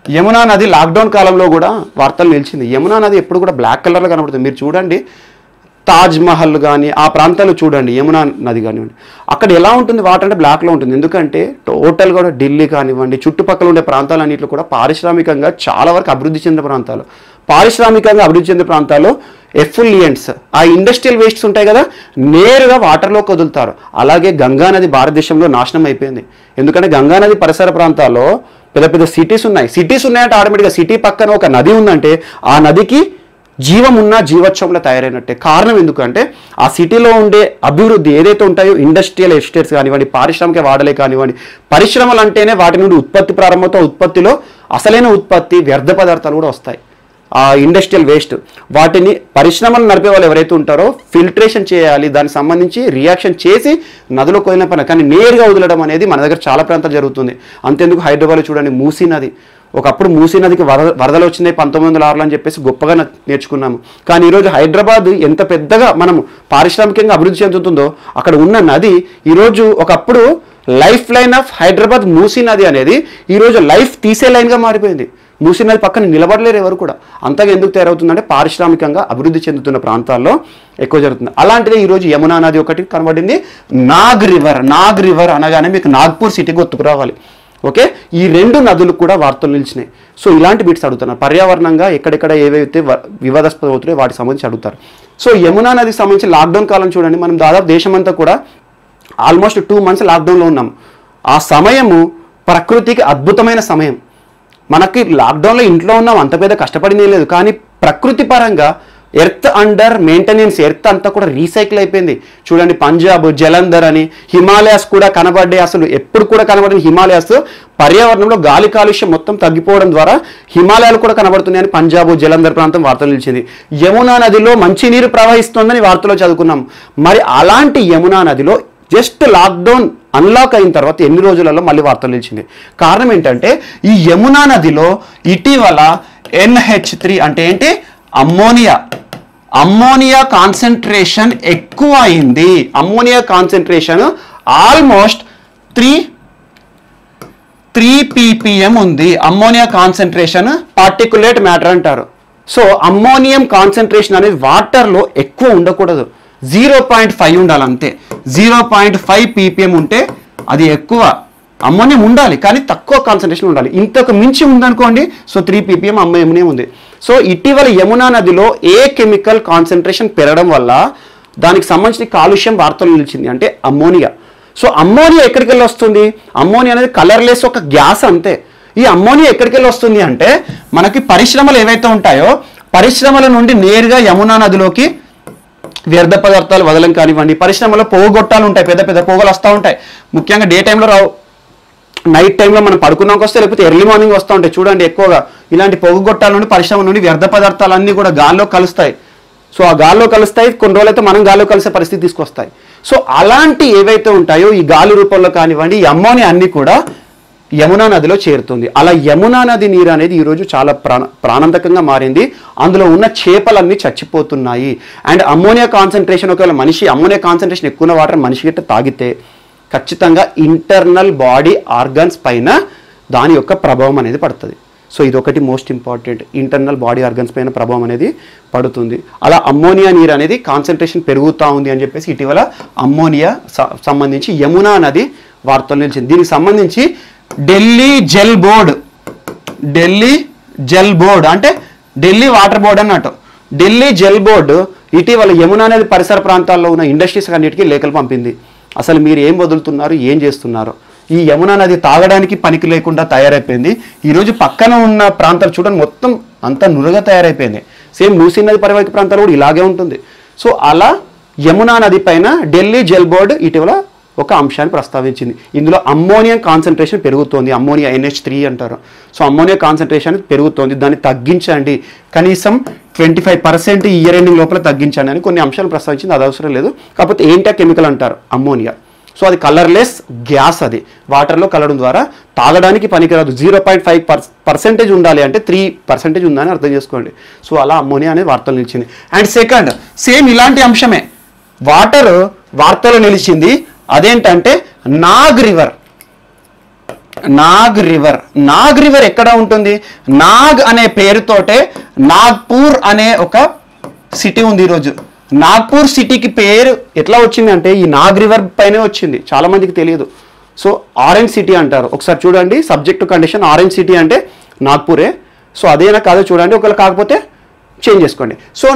యమునా నది లాక్డౌన్ కాలంలో కూడా వార్తలు నిలిచింది. యమునా నది ఎప్పుడు కూడా బ్లాక్ కలర్లో కనబడుతుంది. మీరు చూడండి, తాజ్ మహల్ కానీ ఆ ప్రాంతాల్లో చూడండి, యమునా నది కానివ్వండి, అక్కడ ఎలా ఉంటుంది వాటర్ అంటే బ్లాక్లో ఉంటుంది. ఎందుకంటే టోటల్ కూడా ఢిల్లీ కానివ్వండి, చుట్టుపక్కల ఉండే ప్రాంతాలన్నింటిలో కూడా పారిశ్రామికంగా చాలా వరకు అభివృద్ధి చెందిన ప్రాంతాలు. పారిశ్రామికంగా అభివృద్ధి చెందిన ప్రాంతాల్లో ఎఫ్లుయెంట్స్, ఆ ఇండస్ట్రియల్ వేస్ట్స్ ఉంటాయి కదా, నేరుగా వాటర్లోకి వదులుతారు. అలాగే గంగా నది భారతదేశంలో నాశనం అయిపోయింది. ఎందుకంటే గంగా నది పరిసర ప్రాంతాల్లో పెద్ద పెద్ద సిటీస్ ఉన్నాయంటే ఆటోమేటిక్గా సిటీ పక్కన ఒక నది ఉందంటే ఆ నదికి జీవం ఉన్న జీవోత్సవంలో తయారైనట్టే. కారణం ఎందుకంటే ఆ సిటీలో ఉండే అభివృద్ధి ఏదైతే ఉంటాయో, ఇండస్ట్రియల్ ఎస్టేట్స్ కానివ్వండి, పారిశ్రామిక వాడలే కానివ్వండి, పరిశ్రమలు అంటేనే వాటి నుండి ఉత్పత్తి ప్రారంభంతో ఉత్పత్తిలో అసలైన ఉత్పత్తి వ్యర్థ పదార్థాలు కూడా వస్తాయి. ఆ ఇండస్ట్రియల్ వేస్ట్ వాటిని పరిశ్రమలు నడిపే వాళ్ళు ఎవరైతే ఉంటారో ఫిల్ట్రేషన్ చేయాలి, దానికి సంబంధించి రియాక్షన్ చేసి నదిలో పోయిన పని. కానీ నేరుగా వదలడం అనేది మన దగ్గర చాలా ప్రాంతాలు జరుగుతుంది. అంతేందుకు హైదరాబాద్లో చూడండి, మూసీ నది. ఒకప్పుడు మూసీ నదికి వరదలు వచ్చినాయి 1906లో అని చెప్పేసి గొప్పగా నేర్చుకున్నాము. కానీ ఈరోజు హైదరాబాద్ ఎంత పెద్దగా మనం పారిశ్రామికంగా అభివృద్ధి చెందుతుందో, అక్కడ ఉన్న నది ఈరోజు ఒకప్పుడు life line of Hyderabad Musi నది అనేది ఈరోజు లైఫ్ తీసే లైన్గా మారిపోయింది. మూసీ నది పక్కన నిలబడలేరు ఎవరు కూడా. అంతగా ఎందుకు తయారవుతుందంటే పారిశ్రామికంగా అభివృద్ధి చెందుతున్న ప్రాంతాల్లో ఎక్కువ జరుగుతుంది. అలాంటిదే ఈరోజు యమునా నది ఒకటి కనబడింది. నాగ్ రివర్ అనగానే మీకు నాగ్పూర్ సిటీ గుర్తుకు రావాలి. ఓకే, ఈ 2 నదులు కూడా వార్తలు నిలిచినాయి. సో ఇలాంటి బిట్స్ అడుగుతున్నారు. పర్యావరణంగా ఎక్కడెక్కడ ఏవైతే వివాదాస్పద అవుతున్నాయో వాటికి సంబంధించి అడుగుతారు. సో యమునా నదికి సంబంధించి లాక్డౌన్ కాలం చూడండి, మనం దాదాపు దేశమంతా కూడా ఆల్మోస్ట్ 2 మంత్స్ లాక్డౌన్లో ఉన్నాం. ఆ సమయము ప్రకృతికి అద్భుతమైన సమయం. మనకి లాక్డౌన్లో ఇంట్లో ఉన్నాం, అంత పెద్ద కష్టపడింది లేదు. కానీ ప్రకృతి పరంగా ఎర్త్ అండర్ మెయింటెనెన్స్, ఎర్త్ అంతా కూడా రీసైకిల్ అయిపోయింది. చూడండి, పంజాబ్, జలంధర్ అని హిమాలయాస్ కూడా కనబడ్డాయి. అసలు ఎప్పుడు కూడా కనబడిన హిమాలయాస్ పర్యావరణంలో గాలి కాలుష్యం మొత్తం తగ్గిపోవడం ద్వారా హిమాలయాలు కూడా కనబడుతున్నాయని పంజాబ్, జలంధర్ ప్రాంతం వార్తలు నిలిచింది. యమునా నదిలో మంచినీరు ప్రవహిస్తోందని వార్తలో చదువుకున్నాం. మరి అలాంటి యమునా నదిలో జస్ట్ లాక్డౌన్ అన్లాక్ అయిన తర్వాత ఎన్ని రోజులలో మళ్ళీ వార్తలు నిలిచింది. కారణం ఏంటంటే ఈ యమునా నదిలో ఇటీవల NH3 అంటే ఏంటి, అమ్మోనియా కాన్సన్ట్రేషన్ ఎక్కువ అయింది. అమ్మోనియా కాన్సన్ట్రేషన్ ఆల్మోస్ట్ 3 ppm ఉంది. అమ్మోనియా కాన్సన్ట్రేషన్ పార్టికులేట్ మ్యాటర్ అంటారు. సో అమ్మోనియం కాన్సన్ట్రేషన్ అనేది వాటర్లో ఎక్కువ ఉండకూడదు, 0.5 ఉండాలి అంతే. 0.5 ppm ఉంటే అది ఎక్కువ. అమ్మోనియం ఉండాలి కానీ తక్కువ కాన్సన్ట్రేషన్ ఉండాలి. ఇంతకు మించి ఉందనుకోండి, సో 3 ppm అమ్మోనియం ఉంది. సో ఇటీవల యమునా నదిలో ఏ కెమికల్ కాన్సన్ట్రేషన్ పెరగడం వల్ల దానికి సంబంధించిన కాలుష్యం వార్తలు నిలిచింది అంటే అమ్మోనియా. సో అమ్మోనియా ఎక్కడికి వెళ్ళి వస్తుంది? అమ్మోనియా అనేది కలర్లెస్ ఒక గ్యాస్ అంతే. ఈ అమ్మోనియా ఎక్కడికి వెళ్ళి వస్తుంది అంటే మనకి పరిశ్రమలు ఏవైతే ఉంటాయో పరిశ్రమల నుండి నేరుగా యమునా నదిలోకి వ్యర్థ పదార్థాలు వదలం కానివ్వండి, పరిశ్రమలో పొగగొట్టాలు ఉంటాయి, పెద్ద పెద్ద పొగలు వస్తూ ఉంటాయి. ముఖ్యంగా డే టైంలో రావు, నైట్ టైంలో మనం పడుకున్నాక వస్తే, లేకపోతే ఎర్లీ మార్నింగ్ వస్తూ ఉంటాయి. చూడండి, ఎక్కువగా ఇలాంటి పొగగొట్టాల నుండి పరిశ్రమ నుండి వ్యర్థ పదార్థాలు అన్నీ కూడా గాల్లో కలుస్తాయి. సో ఆ గాల్లో కలుస్తాయి, కొన్ని రోజులైతే మనం గాల్లో కలిసే పరిస్థితి తీసుకొస్తాయి. సో అలాంటి ఏవైతే ఉంటాయో ఈ గాలి రూపంలో కానివ్వండి, ఈ అమ్మోనియా అన్నీ కూడా యమునా నదిలో చేరుతుంది. అలా యమునా నది నీరు అనేది ఈరోజు చాలా ప్రాణాంతకంగా మారింది. అందులో ఉన్న చేపలన్నీ చచ్చిపోతున్నాయి. అండ్ అమ్మోనియా కాన్సన్ట్రేషన్, ఒకవేళ మనిషి అమ్మోనియా కాన్సన్ట్రేషన్ ఎక్కువ ఉన్న వాటర్ మనిషి గిట్ట తాగితే ఖచ్చితంగా ఇంటర్నల్ బాడీ ఆర్గన్స్ పైన దాని యొక్క ప్రభావం అనేది పడుతుంది. సో ఇదొకటి most important, internal body organs పైన ప్రభావం అనేది పడుతుంది. అలా అమ్మోనియా నీరు అనేది కాన్సన్ట్రేషన్ పెరుగుతూ ఉంది అని చెప్పేసి ఇటీవల అమ్మోనియా సంబంధించి యమునా నది వార్తలు నిలిచింది. దీనికి సంబంధించి ఢిల్లీ జల్ బోర్డ్ అంటే ఢిల్లీ వాటర్ బోర్డ్ అన్నట్టు. ఢిల్లీ జల్ బోర్డు ఇటీవల యమునా నది పరిసర ప్రాంతాల్లో ఉన్న ఇండస్ట్రీస్ అన్నిటికీ లేఖలు పంపింది. అసలు మీరు ఏం వదులుతున్నారు, ఏం చేస్తున్నారు? ఈ యమునా నది తాగడానికి పనికి లేకుండా తయారైపోయింది. ఈరోజు పక్కన ఉన్న ప్రాంతాలు చూడండి, మొత్తం అంతా నురగా తయారైపోయింది. సేమ్ మూసీ నది పరివాహక ప్రాంతాలు కూడా ఇలాగే ఉంటుంది. సో అలా యమునా నది పైన ఢిల్లీ జల్ బోర్డు ఇటీవల ఒక అంశాన్ని ప్రస్తావించింది. ఇందులో అమ్మోనియా కాన్సన్ట్రేషన్ పెరుగుతోంది. అమ్మోనియా NH3 అంటారు. సో అమ్మోనియా కాన్సన్ట్రేషన్ పెరుగుతోంది, దాన్ని తగ్గించండి, కనీసం 25% ఇయర్ ఎండింగ్ లోపల తగ్గించండి అని కొన్ని అంశాలు ప్రస్తావించింది. అది అవసరం లేదు. కాకపోతే ఏంటా కెమికల్ అంటారు అమ్మోనియా. సో అది కలర్లెస్ గ్యాస్, అది వాటర్లో కలవడం ద్వారా తాగడానికి పనికిరాదు. 0.5% ఉండాలి అంటే 3% ఉందని అర్థం చేసుకోండి. సో అలా అమ్మోనియా అనేది వార్తలు నిలిచింది. అండ్ సెకండ్, సేమ్ ఇలాంటి అంశమే వాటర్ వార్తలు నిలిచింది. అదేంటంటే నాగ్ రివర్ ఎక్కడ ఉంటుంది? నాగ్ అనే పేరుతోటే నాగ్పూర్ అనే ఒక సిటీ ఉంది. ఈరోజు నాగ్పూర్ సిటీకి పేరు ఎట్లా వచ్చింది అంటే ఈ నాగ్ రివర్ పైనే వచ్చింది. చాలా మందికి తెలియదు. సో ఆరెంజ్ సిటీ అంటారు. ఒకసారి చూడండి, సబ్జెక్ట్ కండిషన్ ఆరెంజ్ సిటీ అంటే నాగ్పూరే. సో అదేనా కాదో చూడండి, ఒకవేళ కాకపోతే చేంజ్ చేసుకోండి. సో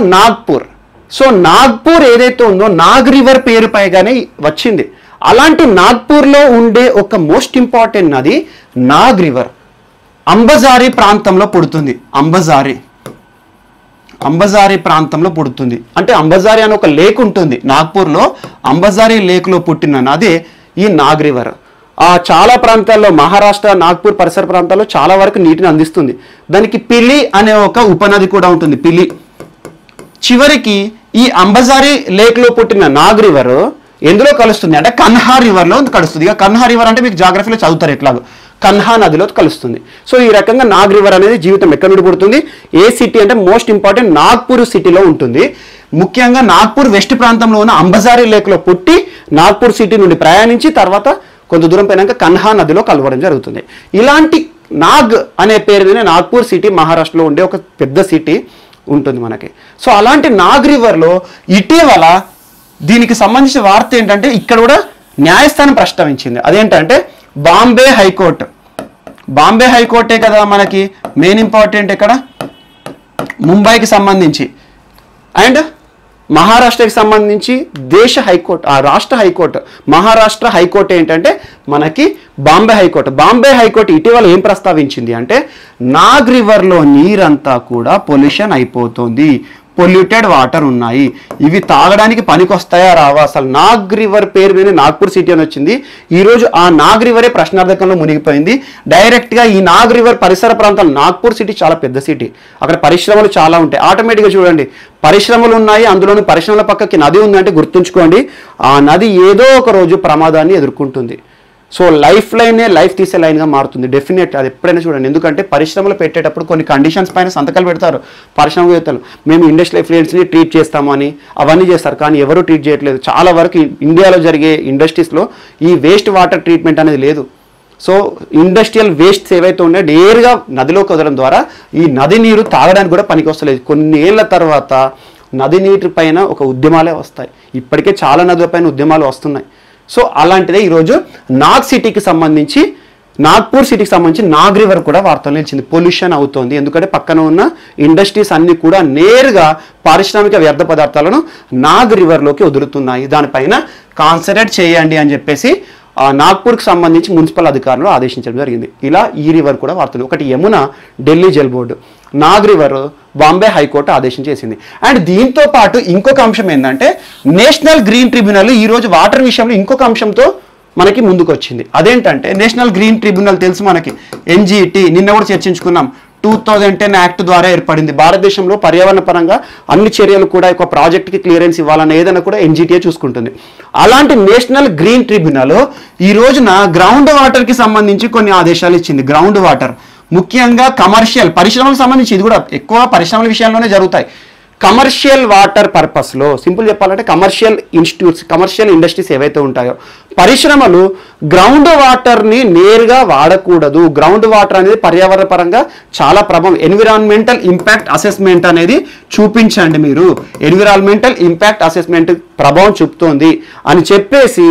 నాగ్పూర్ ఏదైతే ఉందో నాగ్ రివర్ పేరు పైగానే వచ్చింది. అలాంటి నాగ్పూర్లో ఉండే ఒక మోస్ట్ ఇంపార్టెంట్ నది నాగ్ రివర్ అంబజారీ ప్రాంతంలో పుడుతుంది. అంబజారీ ప్రాంతంలో పుడుతుంది. అంటే అంబజారీ అనే ఒక లేక్ ఉంటుంది నాగ్పూర్లో. అంబజారీ లేక్లో పుట్టిన నదే ఈ నాగ్ రివర్. చాలా ప్రాంతాల్లో మహారాష్ట్ర, నాగ్పూర్ పరిసర ప్రాంతాల్లో చాలా వరకు నీటిని అందిస్తుంది. దానికి పిలి అనే ఒక ఉపనది కూడా ఉంటుంది. పిలి చివరికి ఈ అంబజారీ లేక్లో పుట్టిన నాగ్ రివర్ ఎందులో కలుస్తుంది అంటే కన్హా రివర్లో కలుస్తుంది. ఇక కన్హా రివర్ అంటే మీకు జాగ్రఫీలో చదువుతారు ఎట్లాగో, కన్హా నదిలో కలుస్తుంది. సో ఈ రకంగా నాగ్ రివర్ అనేది జీవితం ఎక్కడ నుండి పుడుతుంది? ఏ సిటీ అంటే మోస్ట్ ఇంపార్టెంట్ నాగ్పూర్ సిటీలో ఉంటుంది. ముఖ్యంగా నాగ్పూర్ వెస్ట్ ప్రాంతంలో ఉన్న అంబజారీ లేక్లో పుట్టి నాగ్పూర్ సిటీ నుండి ప్రయాణించి తర్వాత కొంత దూరం పోయినాక కన్హా నదిలో కలవడం జరుగుతుంది. ఇలాంటి నాగ్ అనే పేరు మీద నాగ్పూర్ సిటీ మహారాష్ట్రలో ఉండే ఒక పెద్ద సిటీ ఉంటుంది మనకి. సో అలాంటి నాగ్ రివర్లో ఇటీవల దీనికి సంబంధించిన వార్త ఏంటంటే ఇక్కడ కూడా న్యాయస్థానం ప్రస్తావించింది. అదేంటంటే బాంబే హైకోర్టే కదా మనకి మెయిన్ ఇంపార్టెంట్ ఇక్కడ, ముంబైకి సంబంధించి. అండ్ మహారాష్ట్రకి సంబంధించి దేశ హైకోర్టు, రాష్ట్ర హైకోర్టు, మహారాష్ట్ర హైకోర్టు ఏంటంటే మనకి బాంబే హైకోర్టు ఇటీవల ఏం ప్రస్తావించింది అంటే నాగ్ రివర్లో నీరంతా కూడా పొల్యూషన్ అయిపోతుంది, పొల్యూటెడ్ వాటర్ ఉన్నాయి, ఇవి తాగడానికి పనికొస్తాయా రావా? అసలు నాగ్ రివర్ పేరు మీద నాగ్పూర్ సిటీ అని వచ్చింది. ఈరోజు ఆ నాగ్ రివరే ప్రశ్నార్థకంలో మునిగిపోయింది. డైరెక్ట్గా ఈ నాగ్ రివర్ పరిసర ప్రాంతాలు, నాగ్పూర్ సిటీ చాలా పెద్ద సిటీ, అక్కడ పరిశ్రమలు చాలా ఉంటాయి. ఆటోమేటిక్గా చూడండి, పరిశ్రమలు ఉన్నాయి, అందులోని పరిశ్రమల పక్కకి నది ఉందంటే గుర్తుంచుకోండి, ఆ నది ఏదో ఒక రోజు ప్రమాదాన్ని ఎదుర్కొంటుంది. సో లైఫ్ తీసే లైన్గా మారుతుంది డెఫినెట్. అది ఎప్పుడైనా చూడండి, ఎందుకంటే పరిశ్రమలు పెట్టేటప్పుడు కొన్ని కండిషన్స్ పైన సంతకాలు పెడతారు పరిశ్రమవేత్తలు. మేము ఇండస్ట్రియల్ ఎఫ్లుయెంట్స్ని ట్రీట్ చేస్తాము అని అవన్నీ చేస్తారు, కానీ ఎవరు ట్రీట్ చేయట్లేదు. చాలా వరకు ఇండియాలో జరిగే ఇండస్ట్రీస్లో ఈ వేస్ట్ వాటర్ ట్రీట్మెంట్ అనేది లేదు. సో ఇండస్ట్రియల్ వేస్ట్స్ ఏవైతే ఉన్నాయో నేరుగా నదిలోకి వదలడం ద్వారా ఈ నది నీరు తాగడానికి కూడా పనికి వస్తలేదు. కొన్ని ఏళ్ల తర్వాత నది నీటి పైన ఒక ఉద్యమాలే వస్తాయి. ఇప్పటికే చాలా నదుల పైన ఉద్యమాలు వస్తున్నాయి. సో అలాంటిదే ఈరోజు నాగ్పూర్ సిటీకి సంబంధించి నాగ్ రివర్ కూడా వార్తలు నిలిచింది. పొల్యూషన్ అవుతోంది, ఎందుకంటే పక్కన ఉన్న ఇండస్ట్రీస్ అన్ని కూడా నేరుగా పారిశ్రామిక వ్యర్థ పదార్థాలను నాగ్ రివర్లోకి వదులుతున్నాయి. దానిపైన కాన్సన్ట్రేట్ చేయండి అని చెప్పేసి నాగ్పూర్కి సంబంధించి మున్సిపల్ అధికారులు ఆదేశించడం జరిగింది. ఇలా ఈ రివర్ కూడా వార్తలు. ఒకటి Yamuna, Delhi Jal board, Nag river Bombay high court ఆదేశం చేసింది. అండ్ దీంతో పాటు ఇంకొక అంశం ఏంటంటే నేషనల్ గ్రీన్ ట్రిబ్యునల్ ఈరోజు వాటర్ విషయంలో ఇంకొక అంశంతో మనకి ముందుకు వచ్చింది. అదేంటంటే నేషనల్ గ్రీన్ ట్రిబ్యునల్ తెలుసు మనకి, NGT, నిన్న కూడా చర్చించుకున్నాం. 2010 యాక్ట్ ద్వారా ఏర్పడింది. భారతదేశంలో పర్యావరణ పరంగా అన్ని చర్యలు కూడా ఒక ప్రాజెక్ట్కి క్లియరెన్స్ ఇవ్వాలన్న ఏదైనా కూడా ఎన్జిటిఏ చూసుకుంటుంది. అలాంటి నేషనల్ గ్రీన్ ట్రిబ్యునల్ ఈ రోజున గ్రౌండ్ వాటర్కి సంబంధించి కొన్ని ఆదేశాలు ఇచ్చింది. గ్రౌండ్ వాటర్ ముఖ్యంగా కమర్షియల్ పరిశ్రమలకు సంబంధించి, ఇది కూడా ఎక్కువ పరిశ్రమల విషయాల్లోనే జరుగుతాయి. కమర్షియల్ వాటర్ పర్పస్లో సింపుల్ చెప్పాలంటే కమర్షియల్ ఇన్స్టిట్యూట్స్, కమర్షియల్ ఇండస్ట్రీస్ ఏవైతే ఉంటాయో పరిశ్రమలు గ్రౌండ్ వాటర్ని నేరుగా వాడకూడదు. గ్రౌండ్ వాటర్ అనేది పర్యావరణ పరంగా చాలా ప్రభావం, ఎన్విరాన్మెంటల్ ఇంపాక్ట్ అసెస్మెంట్ అనేది చూపించండి మీరు, ఎన్విరాన్మెంటల్ ఇంపాక్ట్ అసెస్మెంట్ ప్రభావం చూపుతోంది అని చెప్పేసి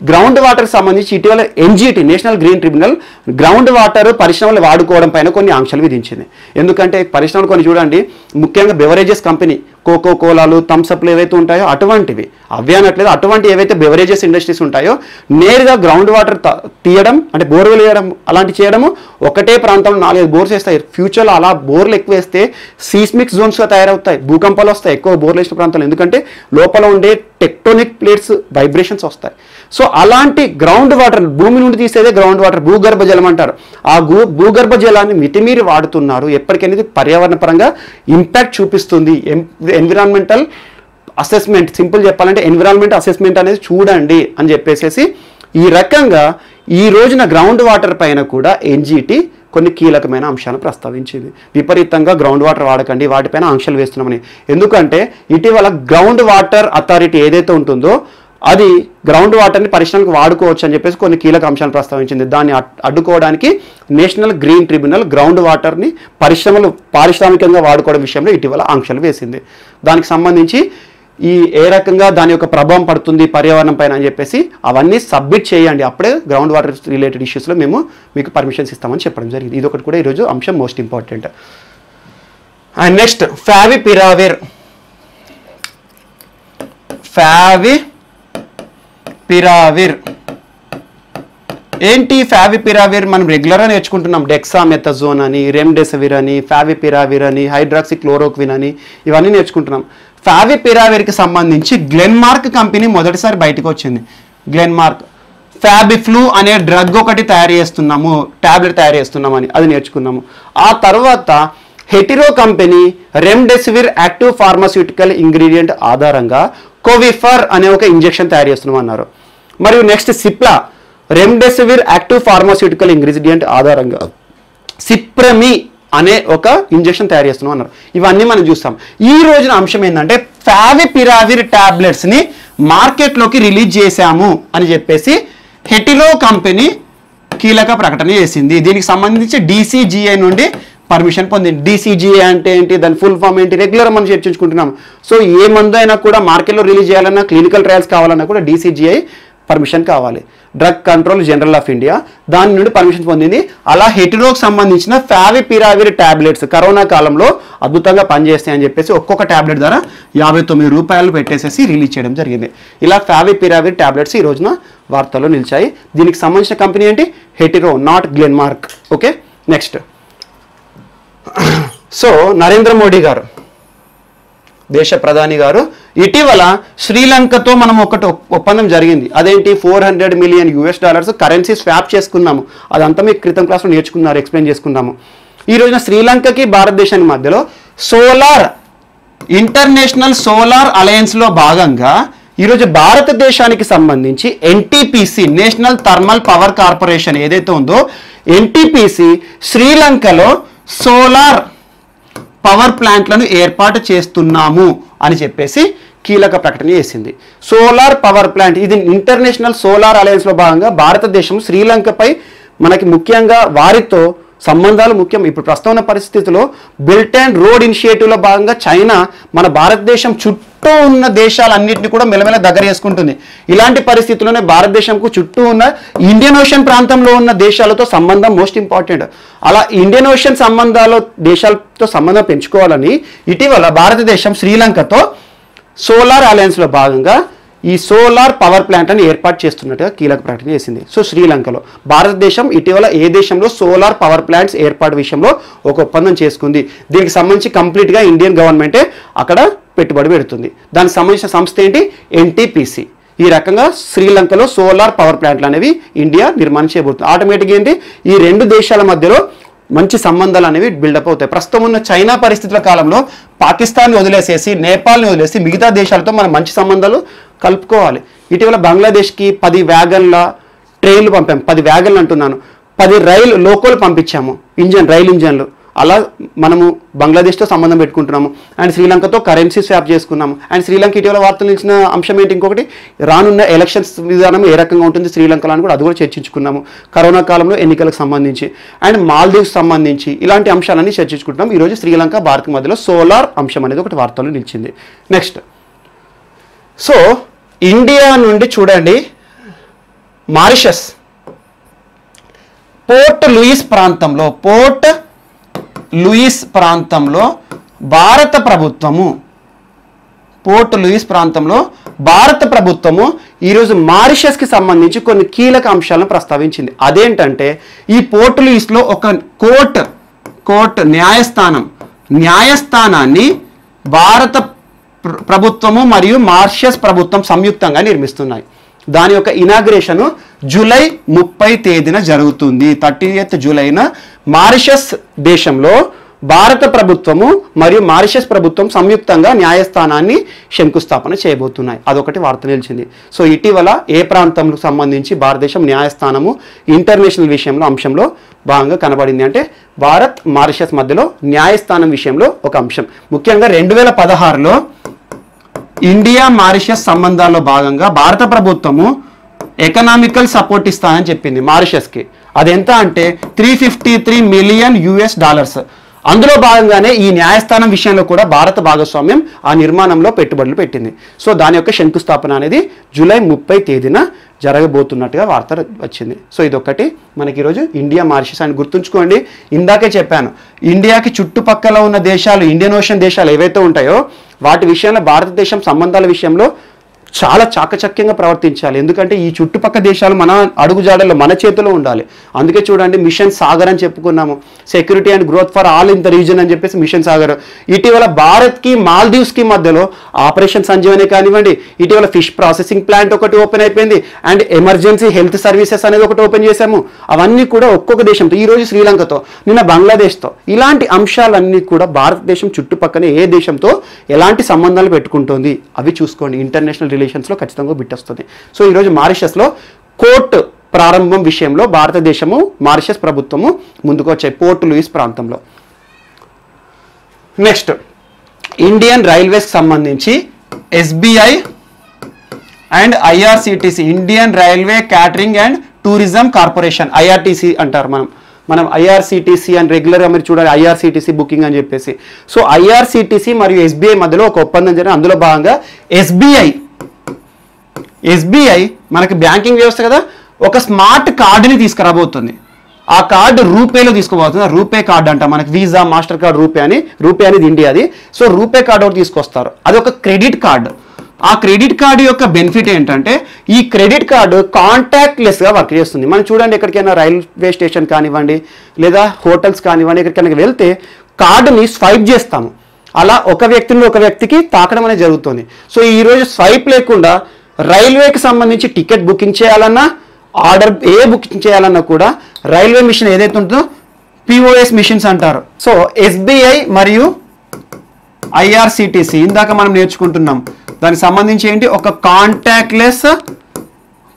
గ్రౌండ్ వాటర్ సంబంధించి ఇటీవల NGT national green tribunal ground water పరిశ్రమలు వాడుకోవడం పైన కొన్ని ఆంక్షలు విధించింది. ఎందుకంటే పరిశ్రమలు కొన్ని చూడండి, ముఖ్యంగా బెవరేజెస్ కంపెనీ కోకో కోలాలు, థమ్స్అప్లు ఏవైతే ఉంటాయో అటువంటివి, అవే అనట్లేదు, అటువంటి ఏవైతే బెవరేజెస్ ఇండస్ట్రీస్ ఉంటాయో నేరుగా గ్రౌండ్ వాటర్ తీయడం అంటే బోర్వెల్ వేయడం అలాంటి చేయడము, ఒకటే ప్రాంతంలో 4-5 బోర్స్ వేస్తాయి. ఫ్యూచర్లో అలా బోర్లు ఎక్కువ వేస్తే సీస్మిక్ జోన్స్గా తయారవుతాయి, భూకంపాలు వస్తాయి ఎక్కువ బోర్లు వేసిన ప్రాంతాలు, ఎందుకంటే లోపల ఉండే టెక్టోనిక్ ప్లేట్స్ వైబ్రేషన్స్ వస్తాయి. సో అలాంటి గ్రౌండ్ వాటర్, భూమి నుండి తీసేదే గ్రౌండ్ వాటర్, భూగర్భ జలం అంటారు. ఆ భూగర్భ జలాన్ని మితిమీరి వాడుతున్నారు. ఎప్పటికనేది పర్యావరణ పరంగా ఇంపాక్ట్ చూపిస్తుంది. ఎన్విరాన్మెంటల్ అసెస్మెంట్, సింపుల్ చెప్పాలంటే ఎన్విరాన్మెంట్ అసెస్మెంట్ అనేది చూడండి అని చెప్పేసి ఈ రకంగా ఈ రోజున గ్రౌండ్ వాటర్ పైన కూడా ఎన్జిటి కొన్ని కీలకమైన అంశాలను ప్రస్తావించింది. విపరీతంగా గ్రౌండ్ వాటర్ వాడకండి, వాటిపైన ఆంక్షలు వేస్తున్నామని. ఎందుకంటే ఇటీవల గ్రౌండ్ వాటర్ అథారిటీ ఏదైతే ఉంటుందో అది గ్రౌండ్ వాటర్ని పరిశ్రమలకు వాడుకోవచ్చు అని చెప్పేసి కొన్ని కీలక అంశాలు ప్రస్తావించింది. దాన్ని అడ్డుకోవడానికి నేషనల్ గ్రీన్ ట్రిబ్యునల్ గ్రౌండ్ వాటర్ని పరిశ్రమలు పారిశ్రామికంగా వాడుకోవడం విషయంలో ఇటీవల ఆంక్షలు వేసింది. దానికి సంబంధించి ఏ రకంగా దాని యొక్క ప్రభావం పడుతుంది పర్యావరణం పైన అని చెప్పేసి అవన్నీ సబ్మిట్ చేయండి, అప్పుడే గ్రౌండ్ వాటర్ రిలేటెడ్ ఇష్యూస్లో మేము మీకు పర్మిషన్స్ ఇస్తామని చెప్పడం జరిగింది. ఇది ఒకటి కూడా ఈరోజు అంశం most important. And next favipiravir. ఏంటి ఫావిపిరావిర్? మనం రెగ్యులర్గా నేర్చుకుంటున్నాం, డెక్సామెథజోన్ అని, రెమ్డెసివిర్ అని, ఫావిపిరావిర్ అని, హైడ్రాక్సిక్లోరోక్విన్ అని, ఇవన్నీ నేర్చుకుంటున్నాం. ఫావిపిరావిర్కి సంబంధించి గ్లెన్మార్క్ కంపెనీ మొదటిసారి బయటకు వచ్చింది. గ్లెన్మార్క్ ఫ్యాబిఫ్లూ అనే డ్రగ్ ఒకటి తయారు చేస్తున్నాము, ట్యాబ్లెట్ తయారు చేస్తున్నామని అది నేర్చుకున్నాము. ఆ తర్వాత Hetero company remdesivir active pharmaceutical ingredient ఆధారంగా కోవిఫర్ అనే ఒక ఇంజెక్షన్ తయారు చేస్తున్నాం అన్నారు. మరియు next Cipla remdesivir active pharmaceutical ingredient ఆధారంగా సిప్రమి అనే ఒక ఇంజెక్షన్ తయారు చేస్తున్నాం అన్నారు. ఇవన్నీ మనం చూస్తాం. ఈ రోజున అంశం ఏంటంటే ఫావిపిరావిర్ టాబ్లెట్స్ని మార్కెట్లోకి రిలీజ్ చేశాము అని చెప్పేసి హెటిరో కంపెనీ కీలక ప్రకటన చేసింది. దీనికి సంబంధించి DCGI నుండి పర్మిషన్ పొందింది. DCGI అంటే ఏంటి, దాని ఫుల్ ఫామ్ ఏంటి, రెగ్యులర్ మనం చర్చించుకుంటున్నాం. సో ఏ మందు అయినా కూడా మార్కెట్లో రిలీజ్ చేయాలన్నా, క్లినికల్ ట్రయల్స్ కావాలన్నా కూడా DCGI పర్మిషన్ కావాలి. Drug control general of India దాని నుండి పర్మిషన్ పొందింది. అలా హెటిరోకి సంబంధించిన ఫావిపిరావిర్ టాబ్లెట్స్ కరోనా కాలంలో అద్భుతంగా పనిచేస్తాయి అని చెప్పేసి ఒక్కొక్క టాబ్లెట్ ధర 59 రూపాయలు పెట్టేసేసి రిలీజ్ చేయడం జరిగింది. ఇలా ఫావిపిరావిర్ టాబ్లెట్స్ ఈ రోజున వార్తల్లో నిలిచాయి. దీనికి సంబంధించిన కంపెనీ ఏంటి, Hetero, not Glenmark. Okay, next. So Narendra Modi గారు, దేశ ప్రధాని గారు, ఇటీవల శ్రీలంకతో మనం ఒకటి ఒప్పందం జరిగింది. అదేంటి, $400 మిలియన్ కరెన్సీ స్వాప్ చేసుకున్నాము. అదంతా మీకు క్రితం క్లాస్లో నేర్చుకున్నారు, ఎక్స్ప్లెయిన్ చేసుకున్నాము. ఈ రోజున శ్రీలంకకి భారతదేశానికి మధ్యలో ఇంటర్నేషనల్ సోలార్ అలయన్స్లో భాగంగా ఈరోజు భారతదేశానికి సంబంధించి NTPC national thermal power corporation ఏదైతే ఉందో NTPC శ్రీలంకలో సోలార్ పవర్ ప్లాంట్లను ఏర్పాటు చేస్తున్నాము అని చెప్పేసి కీలక ప్రకటన చేసింది. సోలార్ పవర్ ప్లాంట్, ఇది ఇంటర్నేషనల్ సోలార్ అలయన్స్లో భాగంగా భారతదేశం శ్రీలంకపై మనకి ముఖ్యంగా వారితో సంబంధాలు ముఖ్యం. ఇప్పుడు ప్రస్తుత ఉన్న పరిస్థితిలో బెల్ట్ అండ్ రోడ్ ఇనిషియేటివ్లో భాగంగా చైనా మన భారతదేశం చుట్టూ ఉన్న దేశాలన్నింటినీ కూడా మెల్లమెల్ల దగ్గర చేసుకుంటుంది. ఇలాంటి పరిస్థితుల్లోనే భారతదేశంకు చుట్టూ ఉన్న ఇండియన్ ఓషన్ ప్రాంతంలో ఉన్న దేశాలతో సంబంధం మోస్ట్ ఇంపార్టెంట్. అలా ఇండియన్ ఓషన్ దేశాలతో సంబంధం పెంచుకోవాలని ఇటీవల భారతదేశం శ్రీలంకతో సోలార్ అలయన్స్లో భాగంగా ఈ సోలార్ పవర్ ప్లాంట్లను ఏర్పాటు చేస్తున్నట్టుగా కీలక ప్రకటన చేసింది. సో శ్రీలంకలో భారతదేశం ఇటీవల ఏ దేశంలో సోలార్ పవర్ ప్లాంట్స్ ఏర్పాటు విషయంలో ఒక ఒప్పందం చేసుకుంది. దీనికి సంబంధించి కంప్లీట్గా ఇండియన్ గవర్నమెంటే అక్కడ పెట్టుబడి పెడుతుంది. దానికి సంబంధించిన సంస్థ ఏంటి, NTPC. ఈ రకంగా శ్రీలంకలో సోలార్ పవర్ ప్లాంట్లు అనేవి ఇండియా నిర్మాణం చేయబోతుంది. ఆటోమేటిక్గా ఏంటి, ఈ రెండు దేశాల మధ్యలో మంచి సంబంధాలు అనేవి బిల్డప్ అవుతాయి. ప్రస్తుతం ఉన్న చైనా పరిస్థితుల కాలంలో పాకిస్తాన్ని వదిలేసేసి నేపాల్ని వదిలేసి మిగతా దేశాలతో మనం మంచి సంబంధాలు కలుపుకోవాలి. ఇటీవల బంగ్లాదేశ్కి 10 వ్యాగన్ల ట్రైన్లు పంపాం. 10 వ్యాగన్లు అంటున్నాను, 10 రైలు లోకోలు పంపించాము, రైలు ఇంజన్లు. అలా మనము బంగ్లాదేశ్తో సంబంధం పెట్టుకుంటున్నాము. అండ్ శ్రీలంకతో కరెన్సీ స్వాప్ చేసుకున్నాము. అండ్ శ్రీలంక ఇటీవల వార్తలు ఇచ్చిన అంశం ఏంటి, ఇంకొకటి రానున్న ఎలక్షన్స్ విధానం ఏ రకంగా ఉంటుంది శ్రీలంకలో అని కూడా అది కూడా చర్చించుకున్నాము. కరోనా కాలంలో ఎన్నికలకు సంబంధించి అండ్ మాల్దీవ్స్ సంబంధించి ఇలాంటి అంశాలన్నీ చర్చించుకుంటున్నాం. ఈరోజు శ్రీలంక భారత్ మధ్యలో సోలార్ అంశం అనేది ఒకటి వార్తలు నిలిచింది. నెక్స్ట్, సో ఇండియా నుండి చూడండి, మారిషస్ పోర్ట్ లూయిస్ ప్రాంతంలో భారత ప్రభుత్వము ఈరోజు మారిషస్కి సంబంధించి కొన్ని కీలక అంశాలను ప్రస్తావించింది. అదేంటంటే ఈ పోర్ట్ లూయిస్లో ఒక కోర్ట్ న్యాయస్థానాన్ని భారత ప్రభుత్వము మరియు మారిషస్ ప్రభుత్వం సంయుక్తంగా నిర్మిస్తున్నాయి. దాని యొక్క ఇనాగ్రేషన్ జూలై 30 తేదీన జరుగుతుంది. 30th జూలైన మారిషస్ దేశంలో భారత ప్రభుత్వము మరియు మారిషస్ ప్రభుత్వం సంయుక్తంగా న్యాయస్థానాన్ని శంకుస్థాపన చేయబోతున్నాయి. అదొకటి వార్త నిలిచింది. సో ఇటీవల ఏ ప్రాంతంకు సంబంధించి భారతదేశం న్యాయస్థానము ఇంటర్నేషనల్ విషయంలో అంశంలో భాగంగా కనబడింది అంటే భారత్ మారిషస్ మధ్యలో న్యాయస్థానం విషయంలో ఒక అంశం. ముఖ్యంగా 2016లో ఇండియా మారిషస్ సంబంధాల్లో భాగంగా భారత ప్రభుత్వము ఎకనామికల్ సపోర్ట్ ఇస్తానని చెప్పింది మారిషస్కి. అదెంత అంటే $353 మిలియన్. అందులో భాగంగానే ఈ న్యాయస్థానం విషయంలో కూడా భారత భాగస్వామ్యం ఆ నిర్మాణంలో పెట్టుబడులు పెట్టింది. సో దాని యొక్క శంకుస్థాపన అనేది జూలై 30 తేదీన జరగబోతున్నట్టుగా వార్త వచ్చింది. సో ఇదొకటి మనకి ఈరోజు ఇండియా మారిషస్ అని గుర్తుంచుకోండి. ఇందాకే చెప్పాను, ఇండియాకి చుట్టుపక్కల ఉన్న దేశాలు, ఇండియన్ ఓషన్ దేశాలు ఏవైతే ఉంటాయో వాటి విషయంలో భారతదేశం సంబంధాల విషయంలో చాలా చాకచక్యంగా ప్రవర్తించాలి. ఎందుకంటే ఈ చుట్టుపక్కల దేశాలు మన అడుగుజాడల్లో మన చేతిలో ఉండాలి. అందుకే చూడండి, మిషన్ సాగర్ అని చెప్పుకున్నాము, security and growth for all in the reason అని చెప్పేసి మిషన్ సాగర్. ఇటీవల భారత్కి మాల్దీవ్స్కి మధ్యలో ఆపరేషన్ సంజీవని కానివ్వండి, ఇటీవల ఫిష్ ప్రాసెసింగ్ ప్లాంట్ ఒకటి ఓపెన్ అయిపోయింది, అండ్ ఎమర్జెన్సీ హెల్త్ సర్వీసెస్ అనేది ఒకటి ఓపెన్ చేశాము. అవన్నీ కూడా ఒక్కొక్క దేశంతో, ఈరోజు శ్రీలంకతో, నిన్న బంగ్లాదేశ్తో, ఇలాంటి అంశాలన్నీ కూడా భారతదేశం చుట్టుపక్కల ఏ దేశంతో ఎలాంటి సంబంధాలు పెట్టుకుంటుంది అవి చూసుకోండి. ఇంటర్నేషనల్ రిలేషన్స్లో ఖచ్చితంగా బిట్ వస్తుంది. సో ఈరోజు మారిషస్లో కోర్టు ప్రారంభం విషయంలో భారతదేశము మారిషస్ ప్రభుత్వము ముందుకు వచ్చాయి పోర్ట్ లూయిస్ ప్రాంతంలో. నెక్స్ట్, ఇండియన్ రైల్వేస్ సంబంధించి SBI and IRCTC, Indian railway catering and tourism corporation, IRTC అంటారు. మనం ఐఆర్సిటిసి అని రెగ్యులర్గా మీరు చూడాలి, ఐఆర్సిటిసి బుకింగ్ అని చెప్పేసి. సో ఐఆర్సిటిసి మరియు ఎస్బీఐ మధ్యలో ఒక ఒప్పందం జరిగింది. అందులో భాగంగా ఎస్బీఐ మనకి బ్యాంకింగ్ వ్యవస్థ కదా, ఒక స్మార్ట్ కార్డుని తీసుకురాబోతుంది. ఆ కార్డు రూపేలో తీసుకోబోతుంది. రూపే కార్డు అంట, మనకి వీసా, మాస్టర్ కార్డ్, రూపే అనేది ఇండియాది. సో రూపే కార్డు ఒకటి తీసుకొస్తారు. అది ఒక క్రెడిట్ కార్డు. ఆ క్రెడిట్ కార్డు యొక్క బెనిఫిట్ ఏంటంటే ఈ క్రెడిట్ కార్డు కాంటాక్ట్లెస్గా వర్క్ చేస్తుంది. మనం చూడండి, ఎక్కడికైనా రైల్వే స్టేషన్ కానివ్వండి లేదా హోటల్స్ కానివ్వండి, ఎక్కడికైనా వెళ్తే కార్డుని స్వైప్ చేస్తాము. అలా ఒక వ్యక్తిని ఒక వ్యక్తికి తాకడం అనేది జరుగుతుంది. సో ఈరోజు స్వైప్ లేకుండా రైల్వేకి సంబంధించి టికెట్ బుకింగ్ చేయాలన్నా, ఆర్డర్ బుకింగ్ చేయాలన్నా కూడా రైల్వే మిషన్ ఏదైతే ఉంటుందో పిఓఎస్ మిషన్స్ అంటారు. సో ఎస్బీఐ మరియు ఐఆర్సిటిసి ఇందాక మనం నేర్చుకుంటున్నాం. దానికి సంబంధించి ఏంటి, ఒక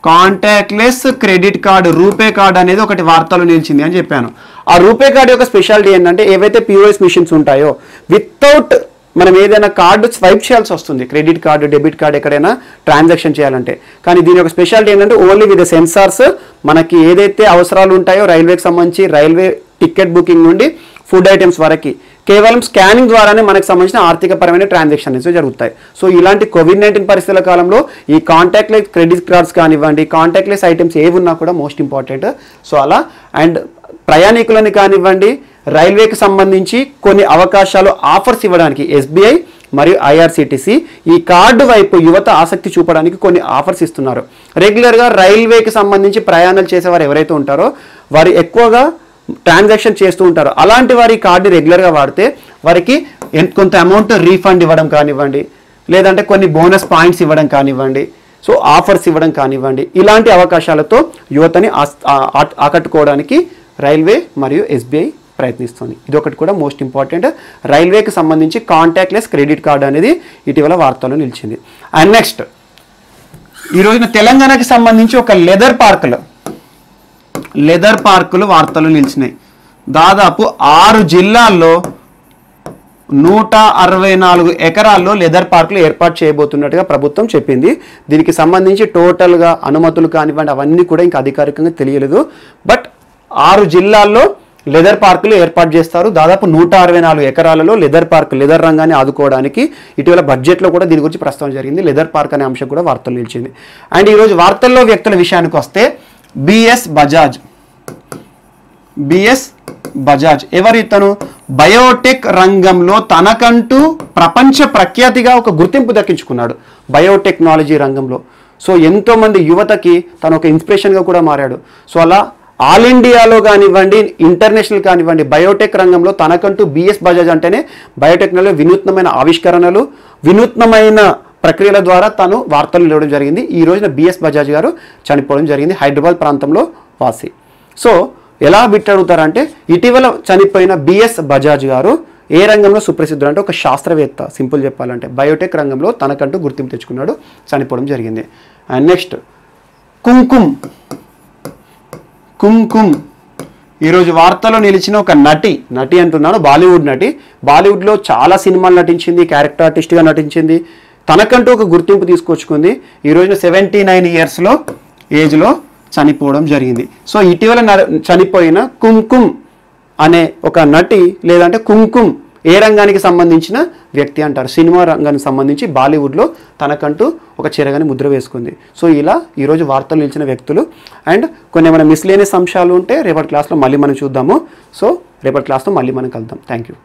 contactless credit card, RuPay card అనేది ఒకటి వార్తలు నిలిచింది అని చెప్పాను. ఆ రూపే కార్డు యొక్క స్పెషాలిటీ ఏంటంటే ఏవైతే పిఓఎస్ మిషన్స్ ఉంటాయో వితౌట్ మనం ఏదైనా కార్డు స్వైప్ చేయాల్సి వస్తుంది, క్రెడిట్ కార్డు, డెబిట్ కార్డు ఎక్కడైనా ట్రాన్సాక్షన్ చేయాలంటే. కానీ దీని యొక్క స్పెషాలిటీ ఏంటంటే ఓన్లీ విత్ సెన్సార్స్ మనకి ఏదైతే అవసరాలు ఉంటాయో రైల్వేకి సంబంధించి, రైల్వే టికెట్ బుకింగ్ నుండి ఫుడ్ ఐటమ్స్ వరకు కేవలం స్కానింగ్ ద్వారానే మనకు సంబంధించిన ఆర్థికపరమైన ట్రాన్సాక్షన్స్ జరుగుతాయి. సో ఇలాంటి కోవిడ్-19 పరిస్థితుల కాలంలో ఈ కాంటాక్ట్లెస్ క్రెడిట్ కార్డ్స్ కానివ్వండి, కాంటాక్ట్లెస్ ఐటమ్స్ ఏవి ఉన్నా కూడా మోస్ట్ ఇంపార్టెంట్. సో అలా అండ్ ప్రయాణికులని కానివ్వండి, రైల్వేకి సంబంధించి కొన్ని అవకాశాలు, ఆఫర్స్ ఇవ్వడానికి ఎస్బీఐ మరియు ఐఆర్సిటిసి ఈ కార్డు వైపు యువత ఆసక్తి చూపడానికి కొన్ని ఆఫర్స్ ఇస్తున్నారు. రెగ్యులర్గా రైల్వేకి సంబంధించి ప్రయాణాలు చేసేవారు ఎవరైతే ఉంటారో వారు ఎక్కువగా ట్రాన్సాక్షన్ చేస్తూ ఉంటారు. అలాంటి వారి కార్డుని రెగ్యులర్గా వాడితే వారికి కొంత అమౌంట్ రీఫండ్ ఇవ్వడం కానివ్వండి, లేదంటే కొన్ని బోనస్ పాయింట్స్ ఇవ్వడం కానివ్వండి, సో ఆఫర్స్ ఇవ్వడం కానివ్వండి, ఇలాంటి అవకాశాలతో యువతని ఆకట్టుకోవడానికి రైల్వే మరియు ఎస్బీఐ ప్రయత్నిస్తుంది. ఇది ఒకటి కూడా మోస్ట్ ఇంపార్టెంట్. రైల్వేకి సంబంధించి కాంటాక్ట్లెస్ క్రెడిట్ కార్డు అనేది ఇటీవల వార్తల్లో నిలిచింది. అండ్ నెక్స్ట్ ఈ రోజున తెలంగాణకి సంబంధించి ఒక లెదర్ పార్కులు వార్తలు నిలిచినాయి. దాదాపు 6 జిల్లాల్లో 164 ఎకరాల్లో లెదర్ పార్కులు ఏర్పాటు చేయబోతున్నట్టుగా ప్రభుత్వం చెప్పింది. దీనికి సంబంధించి టోటల్గా అనుమతులు కానివ్వండి అవన్నీ కూడా ఇంకా అధికారికంగా తెలియలేదు. బట్ 6 జిల్లాల్లో లెదర్ పార్కులు ఏర్పాటు చేస్తారు. దాదాపు 164 ఎకరాలలో లెదర్ రంగాన్ని ఆదుకోవడానికి ఇటీవల బడ్జెట్లో కూడా దీని గురించి ప్రస్తావన జరిగింది. లెదర్ పార్క్ అనే అంశం కూడా వార్తలు నిలిచింది. అండ్ ఈరోజు వార్తల్లో వ్యక్తుల విషయానికి వస్తే బిఎస్ బజాజ్ ఎవరు ఇతను? బయోటెక్ రంగంలో తనకంటూ ప్రపంచ ప్రఖ్యాతిగా ఒక గుర్తింపు దక్కించుకున్నాడు బయోటెక్నాలజీ రంగంలో. సో ఎంతోమంది యువతకి తను ఒక ఇన్స్పిరేషన్గా కూడా మారాడు. సో అలా ఆల్ ఇండియాలో కానివ్వండి ఇంటర్నేషనల్ కానివ్వండి బయోటెక్ రంగంలో తనకంటూ బిఎస్ బజాజ్ అంటేనే బయోటెక్నాలజీ వినూత్నమైన ఆవిష్కరణలు వినూత్నమైన ప్రక్రియల ద్వారా తను వార్తలు ఇవ్వడం జరిగింది. ఈ రోజున బిఎస్ బజాజ్ గారు చనిపోవడం జరిగింది, హైదరాబాద్ ప్రాంతంలో వాసి. సో ఎలా బిట్టడుగుతారంటే ఇటీవల చనిపోయిన బిఎస్ బజాజ్ గారు ఏ రంగంలో సుప్రసిద్ధుడు అంటే ఒక శాస్త్రవేత్త. సింపుల్ చెప్పాలంటే బయోటెక్ రంగంలో తనకంటూ గుర్తింపు తెచ్చుకున్నాడు, చనిపోవడం జరిగింది. అండ్ నెక్స్ట్ కుంకుమ్ ఈరోజు వార్తలో నిలిచిన ఒక నటి అంటున్నాను, బాలీవుడ్ నటి. బాలీవుడ్లో చాలా సినిమాలు నటించింది, క్యారెక్టర్ ఆర్టిస్ట్గా నటించింది, తనకంటూ ఒక గుర్తింపు తీసుకొచ్చుకుంది. ఈ రోజున 79 ఇయర్స్లో ఏజ్లో చనిపోవడం జరిగింది. సో ఇటీవల చనిపోయిన కుంకుమ్ అనే ఒక నటి లేదంటే కుంకుమ్ ఏ రంగానికి సంబంధించిన వ్యక్తి అంటారు? సినిమా రంగానికి సంబంధించి బాలీవుడ్లో తనకంటూ ఒక చెరగని ముద్ర వేసుకుంది. సో ఇలా ఈరోజు వార్తలు నిలిచిన వ్యక్తులు. అండ్ కొన్ని ఏమైనా మిస్లేనియస్ అంశాలు ఉంటే రేపటి క్లాస్లో మళ్ళీ మనం చూద్దాము. సో రేపటి క్లాస్లో మళ్ళీ మనం కలుద్దాం. Thank you.